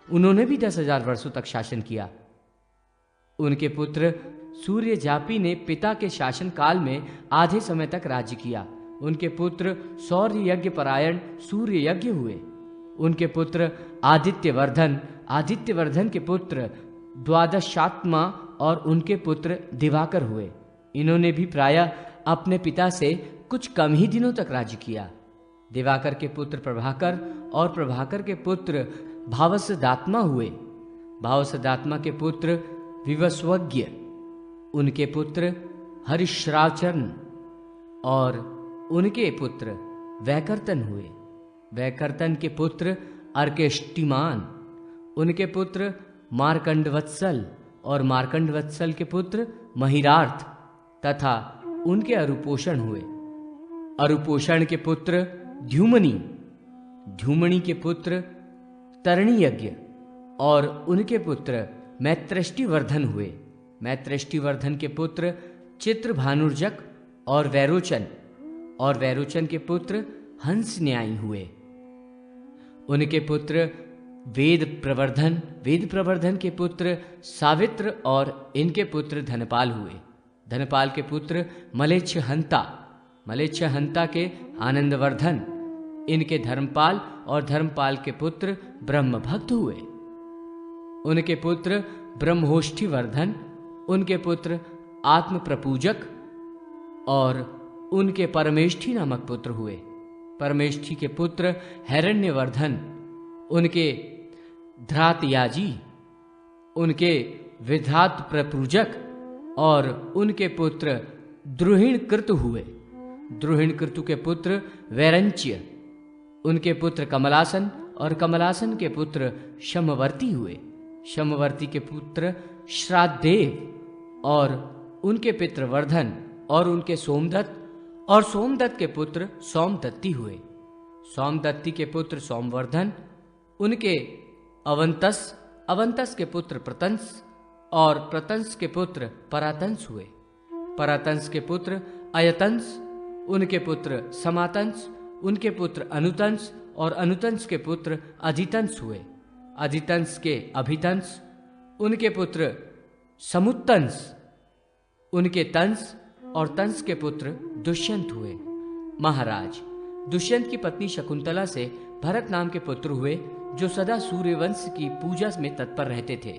उन्होंने भी 10,000 वर्षों तक शासन किया। उनके पुत्र सूर्यजापी ने पिता के शासन काल में आधे समय तक राज्य किया। उनके पुत्र सौर्य यज्ञ परायण सूर्य यज्ञ हुए। उनके पुत्र आदित्यवर्धन के पुत्र द्वादशात्मा और उनके पुत्र दिवाकर हुए। इन्होंने भी प्रायः अपने पिता से कुछ कम ही दिनों तक राज्य किया। दिवाकर के पुत्र प्रभाकर और प्रभाकर के पुत्र भावसदात्मा हुए। भावसदात्मा के पुत्र विवस्वज्ञ, उनके पुत्र हरिश्रावचरण और उनके पुत्र वैकर्तन हुए। वैकर्तन के पुत्र अर्केष्टिमान, उनके पुत्र मार्कंडवत्सल और मार्कंडवत्सल के पुत्र महिरार्थ तथा उनके अरुपोषण हुए। अरुपोषण के पुत्र ध्युमनी, ध्युमनी के पुत्र तरणी यज्ञ और उनके पुत्र मैत्रेष्टिवर्धन हुए। मैत्रेष्टिवर्धन के पुत्र चित्रभानुर्जक और वैरोचन के पुत्र हंस न्यायी हुए। उनके पुत्र वेद प्रवर्धन के पुत्र सावित्र और इनके पुत्र धनपाल हुए। धनपाल के पुत्र मलेच्छ हंता के आनंदवर्धन, इनके धर्मपाल और धर्मपाल के पुत्र ब्रह्मभक्त हुए। उनके पुत्र ब्रह्मोष्ठीवर्धन, उनके पुत्र आत्मप्रपूजक और उनके परमेष्ठी नामक पुत्र हुए। परमेष्ठी के पुत्र हिरण्यवर्धन, उनके धृतयाजी, उनके विधात प्रपूजक और उनके पुत्र द्रुहिणकृतु हुए। द्रुहिणकृतु के पुत्र वैरंच्य, उनके पुत्र कमलासन और कमलासन के पुत्र शमवर्ती हुए। शमवर्ती के पुत्र श्राद्धेव और उनके पितृ वर्धन और उनके सोमदत्त और सोमदत्त के पुत्र सोमदत्ती हुए। सोमदत्ती के पुत्र सोमवर्धन, उनके अवंतस के पुत्र प्रतंस और प्रतंस के पुत्र परातंस हुए। परातंस के पुत्र अयतंस, उनके पुत्र समातंस, उनके पुत्र अनुतंस और अनुतंस के पुत्र अधितंस हुए। अधितंस के अभितंस, उनके पुत्र समुत्तंस, उनके तंस और तंस के पुत्र दुष्यंत हुए। महाराज, दुष्यंत की पत्नी शकुंतला से भरत नाम के पुत्र हुए, जो सदा सूर्यवंश की पूजा में तत्पर रहते थे।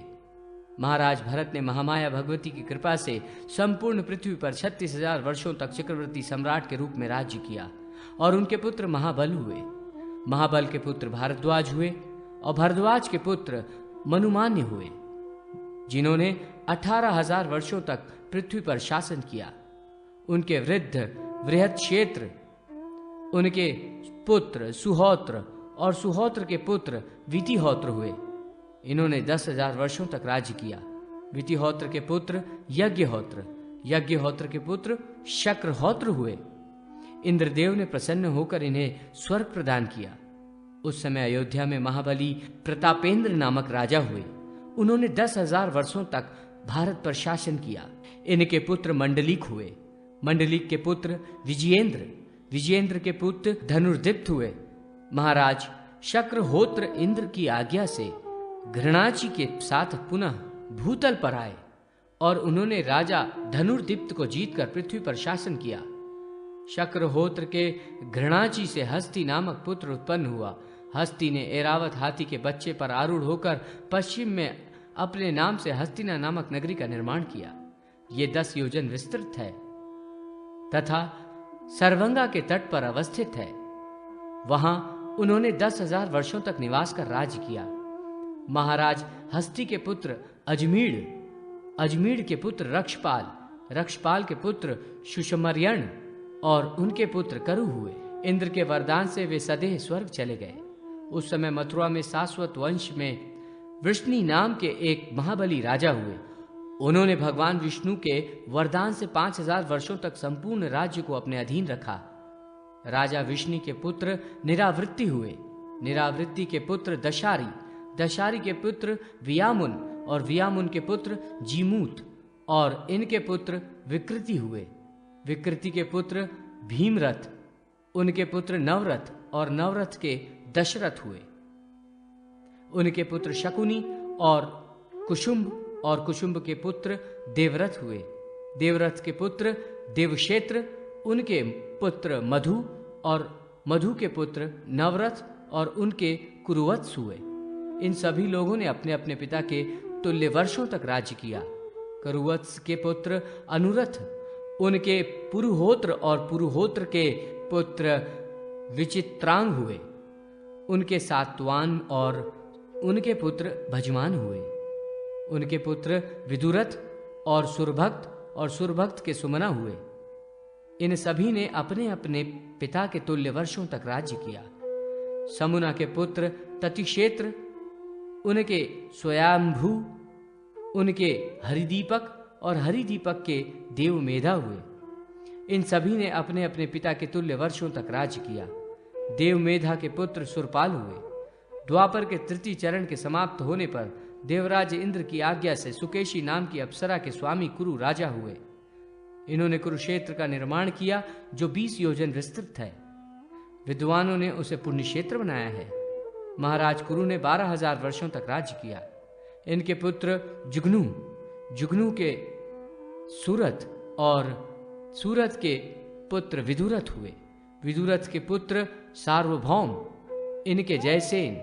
महाराज भरत ने महामाया भगवती की कृपा से संपूर्ण पृथ्वी पर 36,000 वर्षों तक चक्रवर्ती सम्राट के रूप में राज्य किया और उनके पुत्र महाबल हुए। महाबल के पुत्र भारद्वाज हुए और भारद्वाज के पुत्र मनुमान्य हुए, जिन्होंने 18,000 वर्षों तक पृथ्वी पर शासन किया। उनके वृद्ध वृहत क्षेत्र, उनके पुत्र सुहोत्र और सुहोत्र के पुत्र वितिहोत्र हुए। इन्होंने 10,000 वर्षों तक राज्य किया। वितिहोत्र के पुत्र यज्ञहोत्र, यज्ञहोत्र के पुत्र शक्रहोत्र हुए। इंद्रदेव ने प्रसन्न होकर इन्हें स्वर्ग प्रदान किया। उस समय अयोध्या में महाबली प्रतापेंद्र नामक राजा हुए। उन्होंने 10,000 वर्षों तक भारत पर शासन किया। इनके पुत्र मंडलिक हुए। मंडलिक के पुत्र विजयेंद्र, विजयेंद्र के पुत्र धनुर्दीप्त हुए। महाराज शक्रहोत्र इंद्र की आज्ञा से घृणाची के साथ पुनः भूतल पर आए और उन्होंने राजा धनुर्दीप्त को जीतकर पृथ्वी पर शासन किया। शक्रहोत्र के घृणाची से हस्ती नामक पुत्र उत्पन्न हुआ। हस्ती ने ऐरावत हाथी के बच्चे पर आरूढ़ होकर पश्चिम में अपने नाम से हस्तिना नामक नगरी का निर्माण किया। ये 10 योजन विस्तृत है तथा सरवंगा के तट पर अवस्थित है। वहां उन्होंने 10,000 वर्षों तक निवास कर राज्य किया। महाराज हस्ती के पुत्र अजमीड़, अजमीड़ के पुत्र रक्षपाल, रक्षपाल के पुत्र सुषमर्यण और उनके पुत्र करु हुए। इंद्र के वरदान से वे सदैह स्वर्ग चले गए। उस समय मथुरा में सास्वत वंश में वृष्णि नाम के एक महाबली राजा हुए। उन्होंने भगवान विष्णु के वरदान से 5,000 वर्षों तक संपूर्ण राज्य को अपने अधीन रखा। राजा विष्णु के पुत्र निरावृत्ति हुए। निरावृत्ति के पुत्र दशारी, दशारी के पुत्र वियामुन और वियामुन के पुत्र जीमूत और इनके पुत्र विकृति हुए। विकृति के पुत्र भीमरथ, उनके पुत्र नवरथ और नवरथ के दशरथ हुए। उनके पुत्र शकुनी और कुशुंभ के पुत्र देवरथ हुए। देवरथ के पुत्र देवक्षेत्र, उनके पुत्र मधु और मधु के पुत्र नवरथ और उनके कुरुवत्स हुए। इन सभी लोगों ने अपने अपने पिता के तुल्य वर्षों तक राज्य किया। कुरुवत्स के पुत्र अनुरथ, उनके पुरुहोत्र और पुरुहोत्र के पुत्र विचित्रांग हुए। उनके सातवान और उनके पुत्र भजमान हुए। उनके पुत्र विदुरथ और सुरभक्त के सुमना हुए। इन सभी ने अपने अपने पिता के तुल्य वर्षों तक राज्य किया। समुना के पुत्र ततिक्षेत्र, उनके स्वयंभू, उनके हरिदीपक और हरिदीपक के देवमेधा हुए। इन सभी ने अपने अपने पिता के तुल्य वर्षों तक राज्य किया। देवमेधा के पुत्र सुरपाल हुए। द्वापर के तृतीय चरण के समाप्त होने पर देवराज इंद्र की आज्ञा से सुकेशी नाम की अप्सरा के स्वामी कुरु राजा हुए। इन्होंने कुरुक्षेत्र का निर्माण किया जो 20 योजन विस्तृत है। विद्वानों ने उसे पुण्य क्षेत्र बनाया है। महाराज कुरु ने 12,000 वर्षों तक राज्य किया। इनके पुत्र जुगनू, जुगनू के सूरत और सूरत के पुत्र विदुरथ हुए। विदुरथ के पुत्र सार्वभौम, इनके जयसेन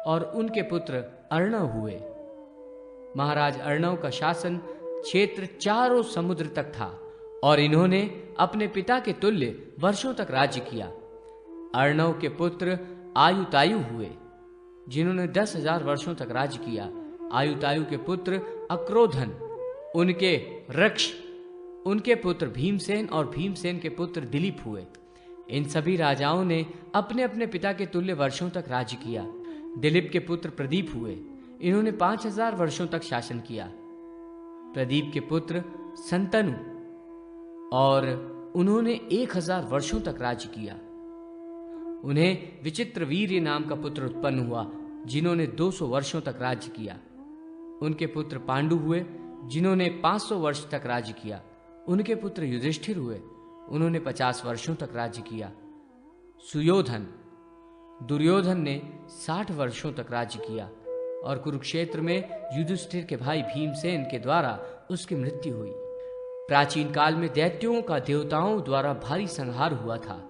और उनके पुत्र अर्णव हुए। महाराज अर्णव का शासन क्षेत्र चारों समुद्र तक था और इन्होंने अपने पिता के तुल्य वर्षों तक राज्य किया। अर्णव के पुत्र आयुतायु हुए, जिन्होंने 10,000 वर्षों तक राज्य किया। आयुतायु के पुत्र अक्रोधन, उनके रक्ष, उनके पुत्र भीमसेन और भीमसेन के पुत्र दिलीप हुए। इन सभी राजाओं ने अपने अपने पिता के तुल्य वर्षों तक राज्य किया। दिलीप के पुत्र प्रदीप हुए। इन्होंने 5,000 वर्षों तक शासन किया। प्रदीप के पुत्र संतनु और उन्होंने 1,000 वर्षों तक राज्य किया। उन्हें विचित्र वीर्य नाम का पुत्र उत्पन्न हुआ, जिन्होंने 200 वर्षों तक राज्य किया। उनके पुत्र पांडु हुए, जिन्होंने 500 वर्ष तक राज्य किया। उनके पुत्र युधिष्ठिर हुए, उन्होंने 50 वर्षों तक राज्य किया। सुयोधन, दुर्योधन ने 60 वर्षों तक राज्य किया और कुरुक्षेत्र में युधिष्ठिर के भाई भीमसेन के द्वारा उसकी मृत्यु हुई। प्राचीन काल में दैत्यों का देवताओं द्वारा भारी संहार हुआ था।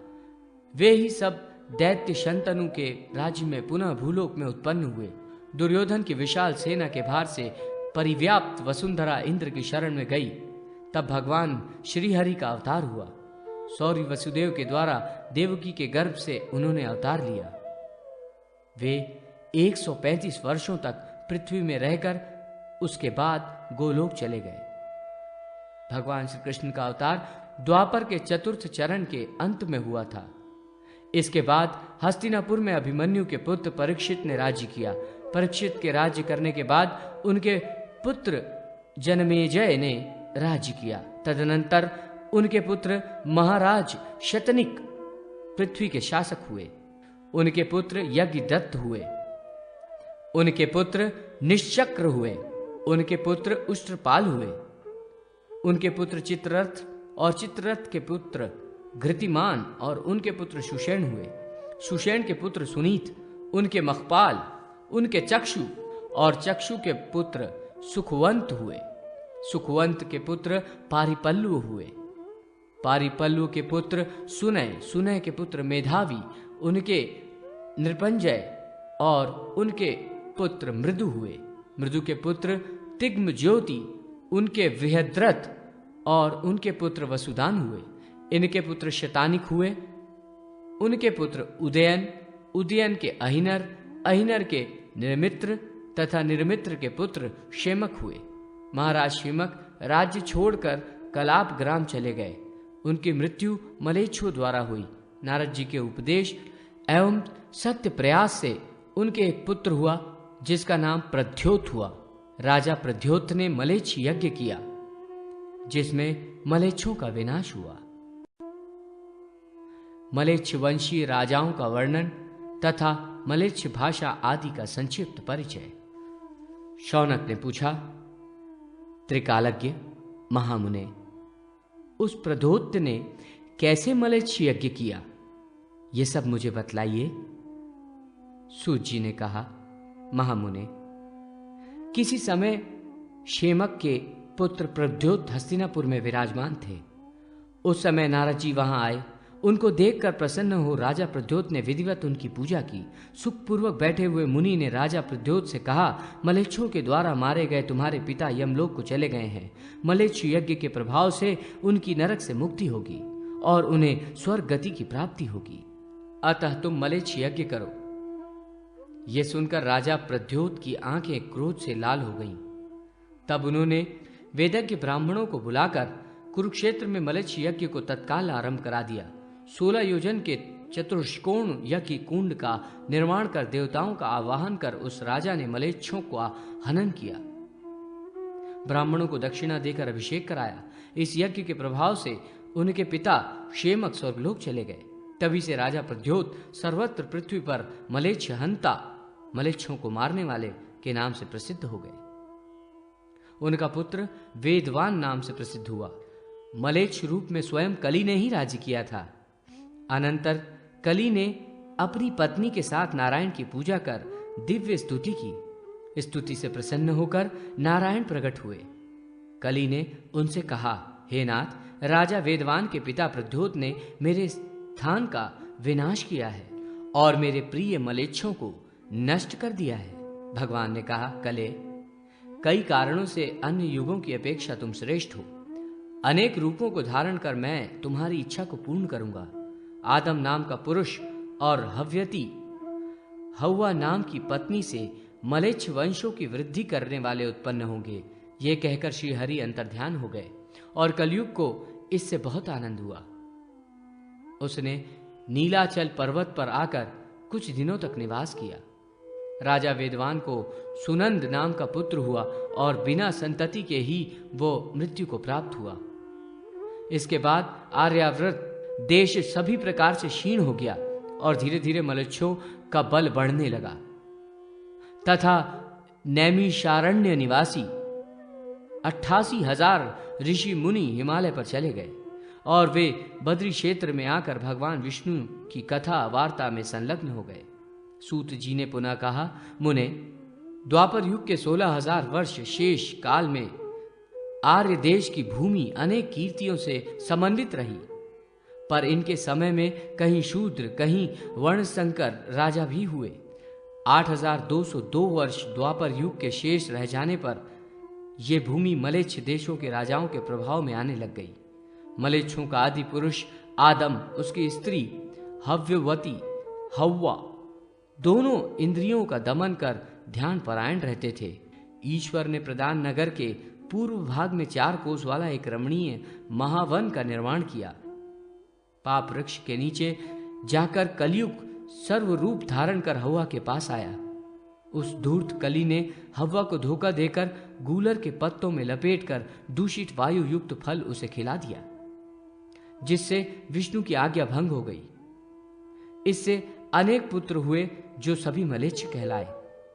वे ही सब दैत्य शंतनु के राज्य में पुनः भूलोक में उत्पन्न हुए। दुर्योधन की विशाल सेना के भार से परिव्याप्त वसुंधरा इंद्र की शरण में गई, तब भगवान श्रीहरि का अवतार हुआ। सौरी वसुदेव के द्वारा देवकी के गर्भ से उन्होंने अवतार लिया। वे 135 वर्षों तक पृथ्वी में रहकर उसके बाद गोलोक चले गए। भगवान श्री कृष्ण का अवतार द्वापर के चतुर्थ चरण के अंत में हुआ था। इसके बाद हस्तिनापुर में अभिमन्यु के पुत्र परीक्षित ने राज्य किया। परीक्षित के राज्य करने के बाद उनके पुत्र जनमेजय ने राज्य किया। तदनंतर उनके पुत्र महाराज शतनिक पृथ्वी के शासक हुए। उनके पुत्र यज्ञदत्त हुए। उनके पुत्र निश्चक्र हुए। उनके पुत्र उष्ट्रपाल हुए। उनके पुत्र चित्ररथ और चित्ररथ के पुत्र घृतिमान और उनके पुत्र सुषेण हुए। सुषेण के पुत्र सुनीत, उनके मखपाल, उनके चक्षु और चक्षु के पुत्र सुखवंत हुए। सुखवंत के पुत्र पारिपल्लु हुए। पारिपल्लु के पुत्र सुनय, सुनय के पुत्र मेधावी, उनके नृपंजय और उनके पुत्र मृदु हुए। मृदु के पुत्र तिग्म ज्योति, उनके विहद्रथ और उनके पुत्र वसुदान हुए। इनके पुत्र शतानिक हुए। उनके पुत्र उदयन, उदयन के अहिनर, अहिनर के निर्मित्र तथा निर्मित्र के पुत्र शेमक हुए। महाराज शेमक राज्य छोड़कर कलाप ग्राम चले गए। उनकी मृत्यु मलेच्छों द्वारा हुई। नारद जी के उपदेश एवं सत्य प्रयास से उनके एक पुत्र हुआ जिसका नाम प्रद्योत हुआ। राजा प्रद्योत ने मलेच्छ यज्ञ किया जिसमें मलेच्छों का विनाश हुआ। मलेच्छ वंशीय राजाओं का वर्णन तथा मलेच्छ भाषा आदि का संक्षिप्त परिचय। शौनक ने पूछा, त्रिकालज्ञ महामुने, उस प्रद्योत ने कैसे मलेच्छ यज्ञ किया, ये सब मुझे बतलाइए। सूत जी ने कहा, महामुने, किसी समय शेमक के पुत्र प्रद्योत हस्तिनापुर में विराजमान थे। उस समय नारद जी वहां आए। उनको देखकर प्रसन्न हो राजा प्रद्योत ने विधिवत उनकी पूजा की। सुखपूर्वक बैठे हुए मुनि ने राजा प्रद्योत से कहा, मलेच्छों के द्वारा मारे गए तुम्हारे पिता यमलोक को चले गए हैं। मलेच्छ यज्ञ के प्रभाव से उनकी नरक से मुक्ति होगी और उन्हें स्वर्ग गति की प्राप्ति होगी। अतः तुम मलेच्छ यज्ञ करो। यह सुनकर राजा प्रद्योत की आंखें क्रोध से लाल हो गईं। तब उन्होंने वेदज्ञ ब्राह्मणों को बुलाकर कुरुक्षेत्र में मलेच्छ यज्ञ को तत्काल आरंभ करा दिया। 16 योजन के चतुष्कोण यज्ञ कुंड का निर्माण कर देवताओं का आवाहन कर उस राजा ने मलेच्छों का हनन किया। ब्राह्मणों को दक्षिणा देकर अभिषेक कराया। इस यज्ञ के प्रभाव से उनके पिता शेमक स्वर्गलोक चले गए। तभी से राजा प्रद्योत सर्वत्र पृथ्वी पर मलेच्छ हंता, मलेच्छों को मारने वाले के नाम से प्रसिद्ध हो गए। उनका पुत्र वेदवान नाम से प्रसिद्ध हुआ। मलेच्छ रूप में स्वयं कली ने ही राज्य किया था। अनंतर कली ने अपनी पत्नी के साथ नारायण की पूजा कर दिव्य स्तुति की। स्तुति से प्रसन्न होकर नारायण प्रकट हुए। कली ने उनसे कहा, हे नाथ, राजा वेदवान के पिता प्रद्योत ने मेरे स्थान का विनाश किया है और मेरे प्रिय मलेच्छों को नष्ट कर दिया है। भगवान ने कहा, कले, कई कारणों से अन्य युगों की अपेक्षा तुम श्रेष्ठ हो। अनेक रूपों को धारण कर मैं तुम्हारी इच्छा को पूर्ण करूंगा। आदम नाम का पुरुष और हव्यती हव्वा नाम की पत्नी से मलेच्छ वंशों की वृद्धि करने वाले उत्पन्न होंगे। ये कहकर श्री हरि अंतर्ध्यान हो गए और कलयुग को इससे बहुत आनंद हुआ। उसने नीलाचल पर्वत पर आकर कुछ दिनों तक निवास किया। राजा वेदवान को सुनंद नाम का पुत्र हुआ और बिना संतति के ही वो मृत्यु को प्राप्त हुआ। इसके बाद आर्यावर्त देश सभी प्रकार से क्षीण हो गया और धीरे धीरे मलेच्छों का बल बढ़ने लगा तथा नैमिषारण्य निवासी 88,000 ऋषि मुनि हिमालय पर चले गए और वे बद्री क्षेत्र में आकर भगवान विष्णु की कथा वार्ता में संलग्न हो गए। सूत जी ने पुनः कहा, मुने, द्वापर युग के 16,000 वर्ष शेष काल में आर्य देश की भूमि अनेक कीर्तियों से समन्वित रही, पर इनके समय में कहीं शूद्र कहीं वर्ण संकर राजा भी हुए। 8,202 वर्ष द्वापर युग के शेष रह जाने पर ये भूमि मलेच्छ देशों के राजाओं के प्रभाव में आने लग गई। मलेच्छों का आदि पुरुष आदम, उसकी स्त्री हव्यवती हव्वा दोनों इंद्रियों का दमन कर ध्यान परायण रहते थे। ईश्वर ने प्रधान नगर के पूर्व भाग में 4 कोस वाला एक रमणीय महावन का निर्माण किया। पाप वृक्ष के नीचे जाकर कलयुग सर्वरूप धारण कर हव्वा के पास आया। उस धूर्त कली ने हव्वा को धोखा देकर गूलर के पत्तों में लपेटकर दूषित वायु युक्त फल उसे खिला दिया, जिससे विष्णु की आज्ञा भंग हो गई। इससे अनेक पुत्र हुए जो सभी मलेच्छ कहलाए।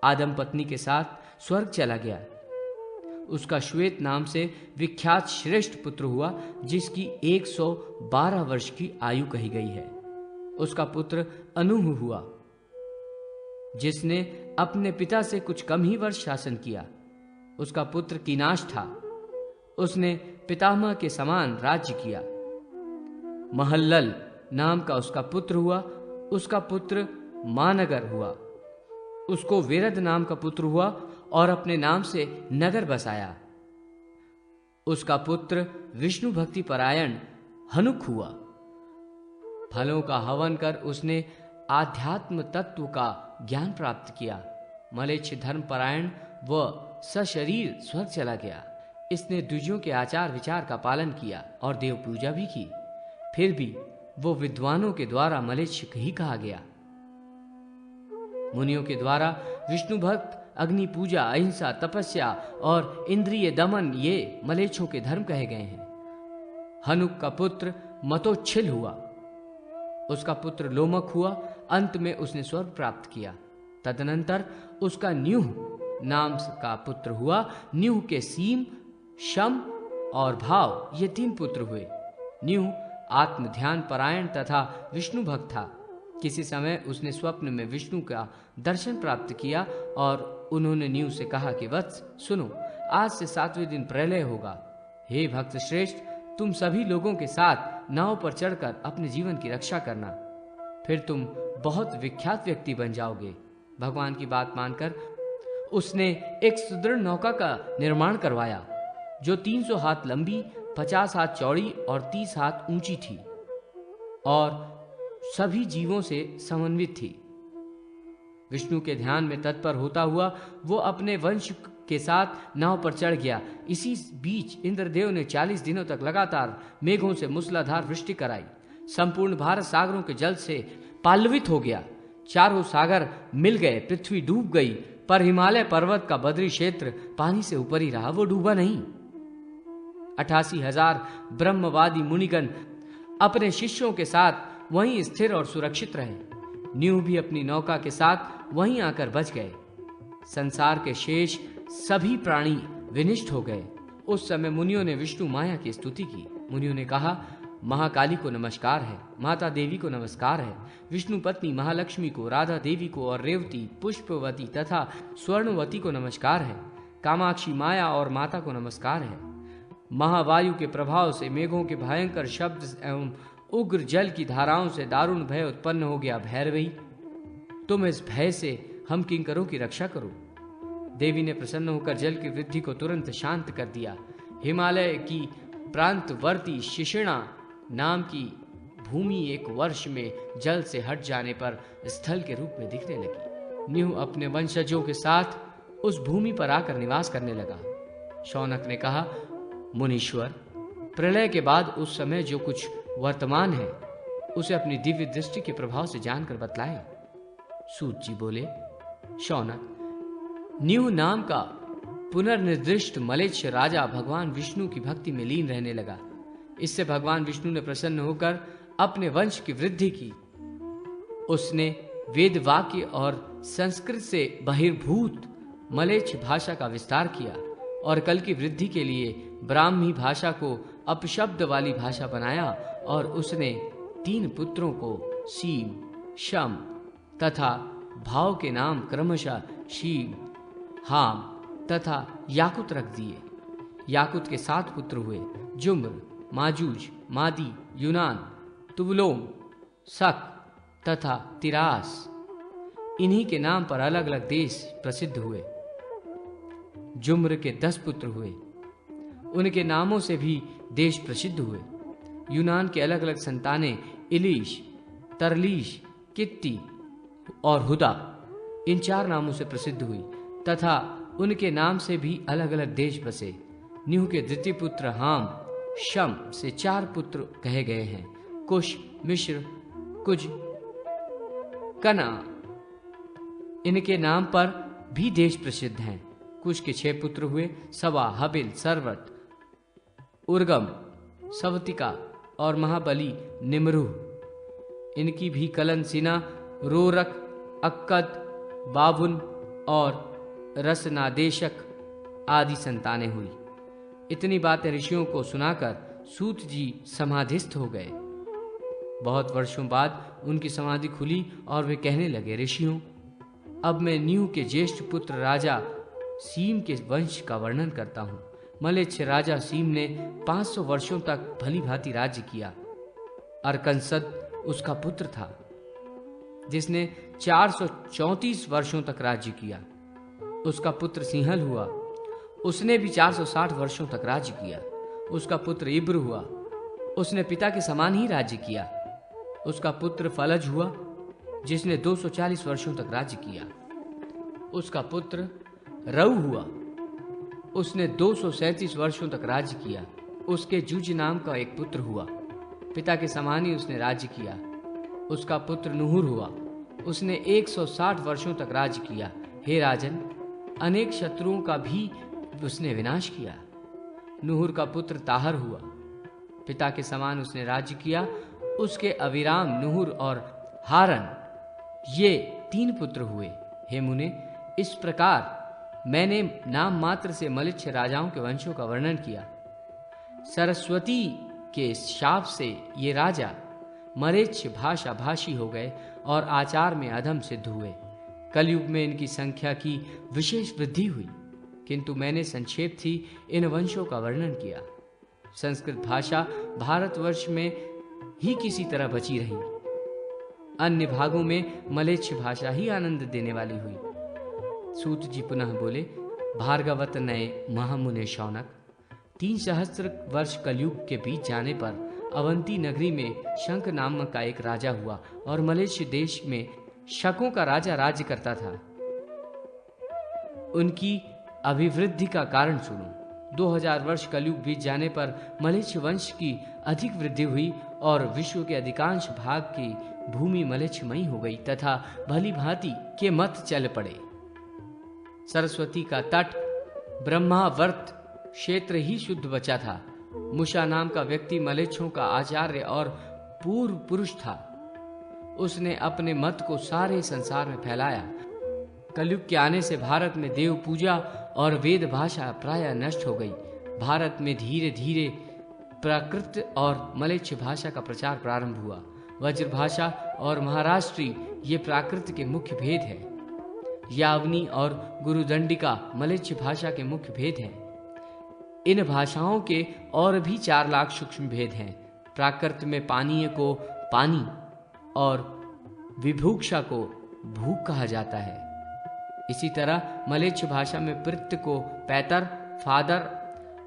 आदम पत्नी के साथ स्वर्ग चला गया। उसका श्वेत नाम से विख्यात श्रेष्ठ पुत्र हुआ, जिसकी 112 वर्ष की आयु कही गई है। उसका पुत्र अनूह हुआ, जिसने अपने पिता से कुछ कम ही वर्ष शासन किया। उसका पुत्र कीनाश था। उसने पितामह के समान राज्य किया। महल्लल नाम का उसका पुत्र हुआ। उसका पुत्र मानगर हुआ। उसको वेरद नाम का पुत्र हुआ और अपने नाम से नगर बसाया। उसका पुत्र विष्णु भक्ति परायण हनुक हुआ। फलों का हवन कर उसने आध्यात्म तत्व का ज्ञान प्राप्त किया। मलेच्छ धर्म परायण व सशरीर स्वर्ग चला गया। इसने द्विजों के आचार विचार का पालन किया और देव पूजा भी की। फिर भी वो विद्वानों के द्वारा मलेच्छ ही कहा गया। मुनियों के द्वारा विष्णु भक्त, अग्नि पूजा, अहिंसा, तपस्या और इंद्रिय दमन ये मलेच्छों के धर्म कहे गए हैं। हनुक का पुत्र मतोच्छिल हुआ। उसका पुत्र लोमक हुआ। अंत में उसने स्वर्ग प्राप्त किया। तदनंतर उसका न्यूह नाम का पुत्र हुआ। न्यूह के सीम, शम और भाव ये 3 पुत्र हुए। न्यूह आत्म ध्यान परायण तथा विष्णु भक्त था। किसी समय उसने स्वप्न में विष्णु का दर्शन प्राप्त किया और उन्होंने न्यूह से कहा कि वत्स सुनो, आज से 7वें दिन प्रलय होगा। हे भक्त श्रेष्ठ, तुम सभी लोगों के साथ नाव पर चढ़कर अपने जीवन की रक्षा करना, फिर तुम बहुत विख्यात व्यक्ति बन जाओगे। भगवान की बात मानकर उसने एक सुदृढ़ नौका का निर्माण करवाया, जो 300 हाथ लंबी, 50 हाथ चौड़ी और 30 हाथ ऊंची थी और सभी जीवों से समन्वित थी। विष्णु के ध्यान में तत्पर होता हुआ वो अपने वंश के साथ नाव पर चढ़ गया। इसी बीच इंद्रदेव ने 40 दिनों तक लगातार मेघों से मूसलाधार वृष्टि कराई। संपूर्ण भारत सागरों के जल से पाल्वित हो गया। चारों सागर मिल गए, पृथ्वी डूब गई, पर हिमालय पर्वत का बद्री क्षेत्र पानी से ऊपर ही रहा, वो डूबा नहीं। 88,000 ब्रह्मवादी मुनिगण अपने शिष्यों के साथ वहीं स्थिर और सुरक्षित रहे। न्यूह भी अपनी नौका के साथ वहीं आकर बच गए। संसार के शेष सभी प्राणी विनिष्ट हो गए। उस समय मुनियों ने विष्णु माया की स्तुति की। मुनियों ने कहा, महाकाली को नमस्कार है, माता देवी को नमस्कार है, विष्णु पत्नी महालक्ष्मी को, राधा देवी को और रेवती, पुष्पवती तथा स्वर्णवती को नमस्कार है, कामाक्षी माया और माता को नमस्कार है। महावायु के प्रभाव से मेघों के भयंकर शब्द एवं उग्र जल की धाराओं से दारुण भय उत्पन्न हो गया। भैरवी, तुम इस भय से हम किंकरों की रक्षा करो। देवी ने प्रसन्न होकर जल की वृद्धि को तुरंत शांत कर दिया। हिमालय की प्रांतवर्ती शिशिणा नाम की भूमि 1 वर्ष में जल से हट जाने पर स्थल के रूप में दिखने लगी। न्यूह अपने वंशजों के साथ उस भूमि पर आकर निवास करने लगा। शौनक ने कहा, मुनीश्वर, प्रलय के बाद उस समय जो कुछ वर्तमान है उसे अपनी दिव्य दृष्टि के प्रभाव से जानकर बतलाएं। सूत जी बोले, शौनक, न्यूह नाम का पुनर्निर्दिष्ट मलेच्छ राजा भगवान विष्णु की भक्ति में लीन रहने लगा। इससे भगवान विष्णु ने प्रसन्न होकर अपने वंश की वृद्धि की। उसने वेद वाक्य और संस्कृत से बहिर्भूत मलेच्छ भाषा का विस्तार किया और कल की वृद्धि के लिए ब्राह्मी भाषा को अपशब्द वाली भाषा बनाया और उसने 3 पुत्रों को सीम, शम तथा भाव के नाम क्रमशः शीम, हाम तथा याकुत रख दिए। याकुत के 7 पुत्र हुए, जुम्र, माजूज, मादी, यूनान, तुवलोम, शक तथा तिरास। इन्हीं के नाम पर अलग अलग देश प्रसिद्ध हुए। जुम्र के 10 पुत्र हुए। उनके नामों से भी देश प्रसिद्ध हुए। यूनान के अलग अलग संतानें इलीश, तरलीश, कित्ती और हुदा इन 4 नामों से प्रसिद्ध हुई तथा उनके नाम से भी अलग अलग देश बसे। न्यूह के द्वितीय पुत्र हाम, शम से 4 पुत्र कहे गए हैं। कुश, मिस्र, कुज, कना इनके नाम पर भी देश प्रसिद्ध हैं। कुश के 6 पुत्र हुए, सवा, हबिल, सरवत, उर्गम, सवतिका और महाबली निमरूह। इनकी भी कलन, सिना, रोरक, अक्कद, बाबुन और रसनादेशक आदि संतानें हुई। इतनी बातें ऋषियों को सुनाकर सूत जी समाधिस्थ हो गए। बहुत वर्षों बाद उनकी समाधि खुली और वे कहने लगे, ऋषियों, अब मैं न्यूह के ज्येष्ठ पुत्र राजा सीम के वंश का वर्णन करता हूँ। मलेच्छ राजा सीम ने 500 वर्षों तक भली भांति राज्य किया। अरकनसद उसका पुत्र था, जिसने 434 वर्षों तक राज्य किया। उसका पुत्र सिंहल हुआ, उसने भी 460 वर्षों तक राज्य किया। उसका पुत्र इब्र हुआ, उसने पिता के समान ही राज्य किया। उसका पुत्र फलज हुआ, जिसने 240 वर्षों तक राज्य किया। उसका पुत्र रऊ हुआ, उसने 237 वर्षों तक राज्य किया। उसके जुज नाम का एक पुत्र हुआ, पिता के समान ही उसने राज्य किया। उसका पुत्र नुहुर हुआ, उसने 160 वर्षों तक राज्य किया। हे राजन, अनेक शत्रुओं का भी उसने विनाश किया। नुहुर का पुत्र ताहर हुआ, पिता के समान उसने राज्य किया। उसके अविराम, नुहुर और हारन ये 3 पुत्र हुए। हे मुने, इस प्रकार मैंने नाम मात्र से मलिच्छ राजाओं के वंशों का वर्णन किया। सरस्वती के शाप से ये राजा मलेच्छ भाषा भाषी हो गए और आचार में अधम सिद्ध हुए। कलयुग में इनकी संख्या की विशेष वृद्धि हुई, किंतु मैंने संक्षेप थी इन वंशों का वर्णन किया। संस्कृत भाषा भारतवर्ष में ही किसी तरह बची रही, अन्य भागों में मलेच्छ भाषा ही आनंद देने वाली हुई। सूत जी पुनः बोले, भार्गवत नये महामुने शौनक, 3 सहस्त्र वर्ष कलयुग के बीत जाने पर अवंती नगरी में शंख नामक का एक राजा हुआ और मलेच्छ देश में शकों का राजा राज्य करता था। उनकी अभिवृद्धि का कारण सुनो। 2000 वर्ष कलयुग बीत जाने पर मलेच्छ वंश की अधिक वृद्धि हुई और विश्व के अधिकांश भाग की भूमि मलेच्छमयी हो गई तथा भली भांति के मत चल पड़े। सरस्वती का तट ब्रह्मावर्त क्षेत्र ही शुद्ध बचा था। मुषा नाम का व्यक्ति मलेच्छों का आचार्य और पूर्व पुरुष था। उसने अपने मत को सारे संसार में फैलाया। कलयुग के आने से भारत में देव पूजा और वेद भाषा प्रायः नष्ट हो गई। भारत में धीरे धीरे प्राकृत और मलेच्छ भाषा का प्रचार प्रारंभ हुआ। वज्र भाषा और महाराष्ट्री ये प्राकृत के मुख्य भेद है। यावनी और गुरुदंडिका मलेच्छ भाषा के मुख्य भेद हैं। इन भाषाओं के और भी 4 लाख सूक्ष्म भेद हैं। प्राकृत में पानीय को पानी और विभूक्षा को भूख कहा जाता है। इसी तरह मलेच्छ भाषा में पितृ को पैतर, फादर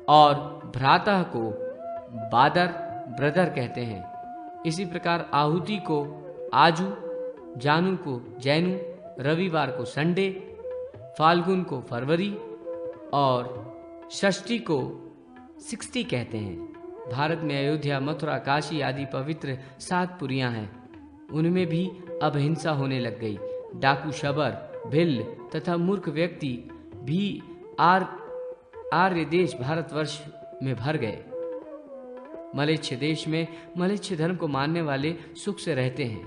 और भ्राता को बादर, ब्रदर कहते हैं। इसी प्रकार आहुति को आजू, जानू को जैनू, रविवार को संडे, फाल्गुन को फरवरी और षष्ठी को 60 कहते हैं। भारत में अयोध्या, मथुरा, काशी आदि पवित्र 7 पुरियां हैं। उनमें भी अब हिंसा होने लग गई। डाकू, शबर, भिल्ल तथा मूर्ख व्यक्ति भी आर्य देश भारतवर्ष में भर गए। मलेच्छ देश में मलेच्छ धर्म को मानने वाले सुख से रहते हैं।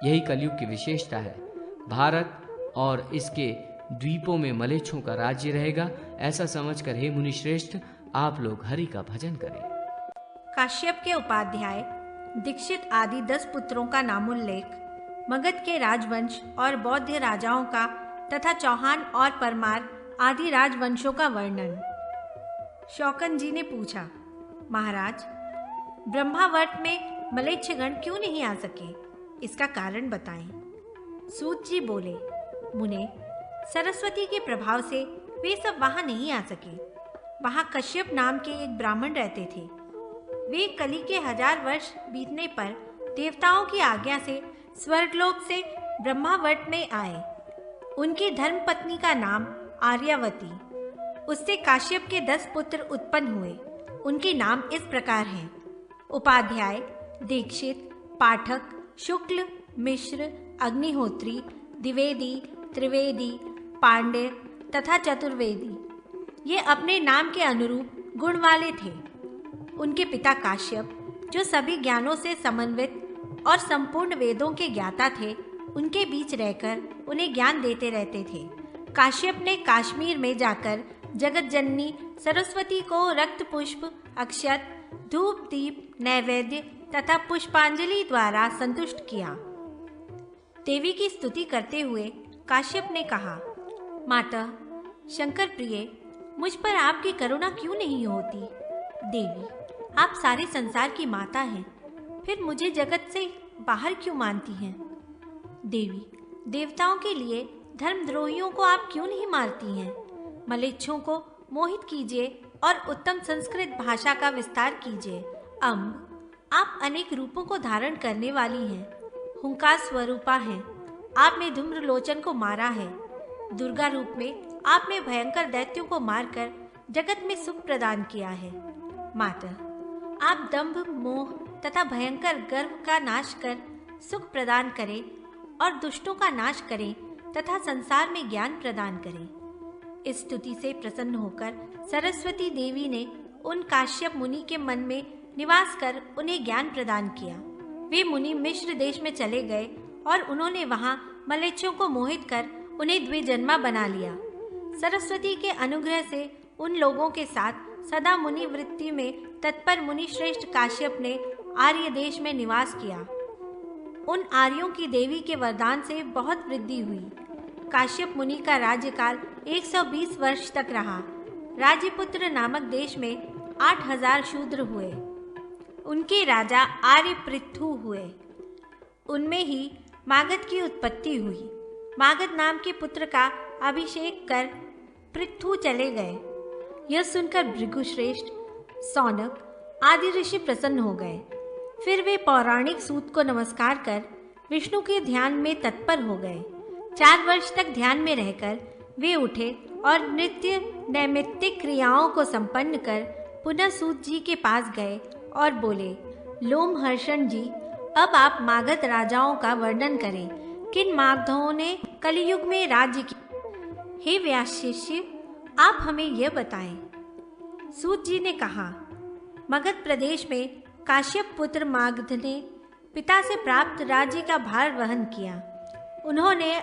यही कलयुग की विशेषता है। भारत और इसके द्वीपों में मलेच्छों का राज्य रहेगा, ऐसा समझकर हे मुनि श्रेष्ठ, आप लोग हरि का भजन करें। काश्यप के उपाध्याय दीक्षित आदि 10 पुत्रों का नामोल्लेख, मगध के राजवंश और बौद्ध राजाओं का तथा चौहान और परमार आदि राजवंशों का वर्णन। शौकन जी ने पूछा, महाराज, ब्रह्मावर्त में मलेच्छगण क्यों नहीं आ सके? इसका कारण बताएं। सूत जी बोले, मुने, सरस्वती के प्रभाव से वे सब वहां नहीं आ सके। वहां कश्यप नाम के एक ब्राह्मण रहते थे। वे कली के 1000 वर्ष बीतने पर देवताओं की आज्ञा से स्वर्गलोक से ब्रह्मावर्त में आए। उनकी धर्मपत्नी का नाम आर्यावती। उससे काश्यप के 10 पुत्र उत्पन्न हुए। उनके नाम इस प्रकार हैं: उपाध्याय, दीक्षित, पाठक, शुक्ल, मिश्र, अग्निहोत्री, द्विवेदी, त्रिवेदी, पांड्य तथा चतुर्वेदी। ये अपने नाम के अनुरूप गुण वाले थे। उनके पिता काश्यप, जो सभी ज्ञानों से समन्वित और संपूर्ण वेदों के ज्ञाता थे, उनके बीच रहकर उन्हें ज्ञान देते रहते थे। काश्यप ने काश्मीर में जाकर जगत जननी सरस्वती को रक्त पुष्प, अक्षत, धूप, दीप, नैवेद्य तथा पुष्पांजलि द्वारा संतुष्ट किया। देवी की स्तुति करते हुए काश्यप ने कहा, माता शंकर प्रिय, मुझ पर आपकी करुणा क्यों नहीं होती? देवी, आप सारे संसार की माता हैं, फिर मुझे जगत से बाहर क्यों मानती हैं? देवी, देवताओं के लिए धर्मद्रोहियों को आप क्यों नहीं मारती हैं? मलेच्छों को मोहित कीजिए और उत्तम संस्कृत भाषा का विस्तार कीजिए। अम्ब, आप अनेक रूपों को धारण करने वाली हैं, हुंकार स्वरूपा हैं। आपने धूम्रलोचन को मारा है। दुर्गा रूप में आपने भयंकर दैत्यों को मारकर जगत में सुख प्रदान किया है। माता, आप दंभ, मोह तथा भयंकर गर्व का नाश कर सुख प्रदान करें और दुष्टों का नाश करें तथा संसार में ज्ञान प्रदान करें। इस स्तुति से प्रसन्न होकर सरस्वती देवी ने उन काश्यप मुनि के मन में निवास कर उन्हें ज्ञान प्रदान किया। वे मुनि मिश्र देश में चले गए और उन्होंने वहां मलेच्छों को मोहित कर उन्हें द्विजन्मा बना लिया। सरस्वती के अनुग्रह से उन लोगों के साथ सदा मुनि वृत्ति में तत्पर मुनि श्रेष्ठ काश्यप ने आर्य देश में निवास किया। उन आर्यों की देवी के वरदान से बहुत वृद्धि हुई। काश्यप मुनि का राज्यकाल 120 वर्ष तक रहा। राजपुत्र नामक देश में 8000 शूद्र हुए। उनके राजा आर्य पृथु हुए। उनमें ही मागध की उत्पत्ति हुई। मागध नाम के पुत्र का अभिषेक कर पृथु चले गए। यह सुनकर भृगुश्रेष्ठ, सौनक आदि ऋषि प्रसन्न हो गए। फिर वे पौराणिक सूत को नमस्कार कर विष्णु के ध्यान में तत्पर हो गए। 4 वर्ष तक ध्यान में रहकर वे उठे और नित्य नैमित्तिक क्रियाओं को संपन्न कर पुनः सूत जी के पास गए और बोले, लोमहर्षण जी, अब आप मागध राजाओं का वर्णन करें। किन मागधों ने कलियुग में राज्य किया? हे व्यास शिष्य, आप हमें यह बताएं। सूत जी ने कहा, मगध प्रदेश में काश्यप पुत्र मागध ने पिता से प्राप्त राज्य का भार वहन किया। उन्होंने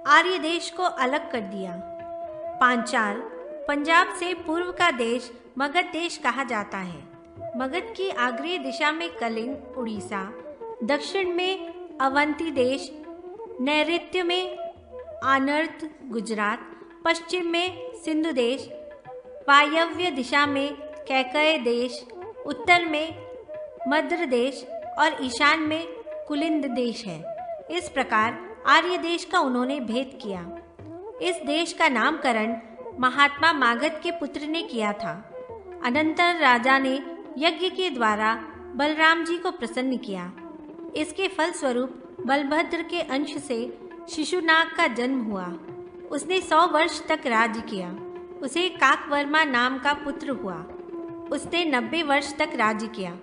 आर्य देश को अलग कर दिया। पांचाल, पंजाब से पूर्व का देश मगध देश कहा जाता है। मगध की आग्नेय दिशा में कलिंग, उड़ीसा, दक्षिण में अवंती देश, नैऋत्य में आनर्त, गुजरात, पश्चिम में सिंधु देश, वायव्य दिशा में कैकय देश, उत्तर में मद्र देश और ईशान में कुलिंद देश है। इस प्रकार आर्य देश का उन्होंने भेद किया। इस देश का नामकरण महात्मा मागध के पुत्र ने किया था। अनंतर राजा ने यज्ञ के द्वारा बलराम जी को प्रसन्न किया। इसके फलस्वरूप बलभद्र के अंश से शिशुनाग का जन्म हुआ। उसने 100 वर्ष तक राज्य किया। उसे काकवर्मा नाम का पुत्र हुआ। उसने 90 वर्ष तक राज्य किया।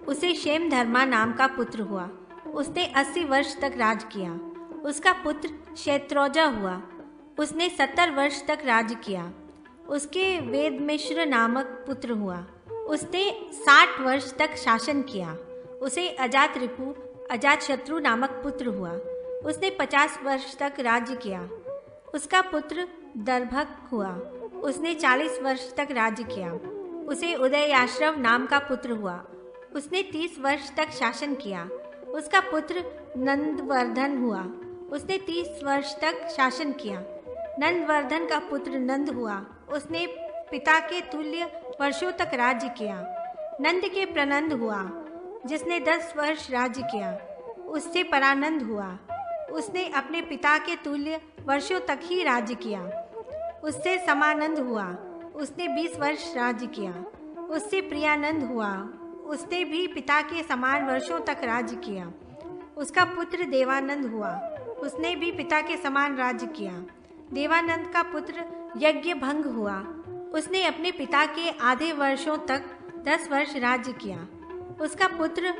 उसे क्षेमधर्मा नाम का पुत्र हुआ। उसने 80 वर्ष तक राज किया। उसका पुत्र शैत्रोजा हुआ। उसने 70 वर्ष तक राज्य किया। उसके वेदमिश्र नामक पुत्र हुआ। उसने 60 वर्ष तक शासन किया। उसे अजातरिपु, अजातशत्रु नामक पुत्र हुआ। उसने 50 वर्ष तक राज्य किया। उसका पुत्र दर्भक हुआ। उसने 40 वर्ष तक राज्य किया। उसे उदयाश्रव नाम का पुत्र हुआ। उसने 30 वर्ष तक शासन किया। उसका पुत्र नंदवर्धन हुआ। उसने 30 वर्ष तक शासन किया। नंदवर्धन का पुत्र नंद हुआ। उसने पिता के तुल्य वर्षों तक राज्य किया। नंद के प्रनंद हुआ, जिसने 10 वर्ष राज्य किया। उससे परानंद हुआ। उसने अपने पिता के तुल्य वर्षों तक ही राज्य किया। उससे समानंद हुआ, उसने 20 वर्ष राज्य किया। उससे प्रियानंद हुआ, उसने भी पिता के समान वर्षों तक राज्य किया। उसका पुत्र देवानंद हुआ, उसने भी पिता के समान राज्य किया। देवानंद का पुत्र यज्ञभंग हुआ, उसने अपने पिता के आधे वर्षों तक 10 वर्ष राज्य किया। उसका पुत्र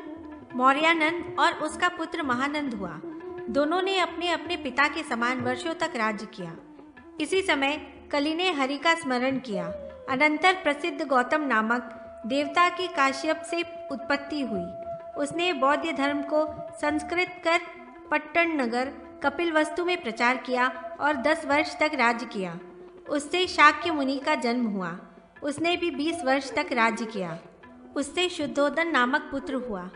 मौर्यानंद और उसका पुत्र महानंद हुआ, दोनों ने अपने अपने पिता के समान वर्षों तक राज्य किया। इसी समय कलि ने हरि का स्मरण किया। अनंतर प्रसिद्ध गौतम नामक देवता की काश्यप से उत्पत्ति हुई। उसने बौद्ध धर्म को संस्कृत कर पट्टन नगर कपिलवस्तु में प्रचार किया और 10 वर्ष तक राज्य किया। उससे शाक्य मुनि का जन्म हुआ, उसने भी 20 वर्ष तक राज्य किया। उससे शुद्धोदन नामक पुत्र हुआ,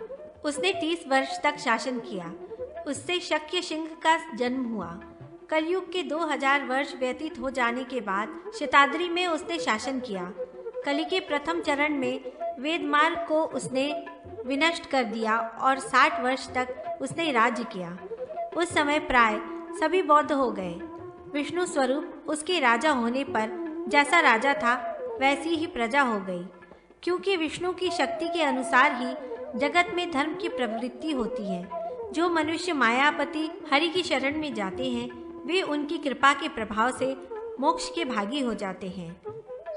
उसने 30 वर्ष तक शासन किया। उससे शक्य सिंह का जन्म हुआ। कलयुग के 2000 वर्ष व्यतीत हो जाने के बाद शताद्री में उसने शासन किया। कलि के प्रथम चरण में वेद मार्ग को उसने विनष्ट कर दिया और 60 वर्ष तक उसने राज्य किया। उस समय प्राय सभी बौद्ध हो गए। विष्णु स्वरूप उसके राजा होने पर जैसा राजा था वैसी ही प्रजा हो गई, क्योंकि विष्णु की शक्ति के अनुसार ही जगत में धर्म की प्रवृत्ति होती है। जो मनुष्य मायापति हरि की शरण में जाते हैं वे उनकी कृपा के प्रभाव से मोक्ष के भागी हो जाते हैं।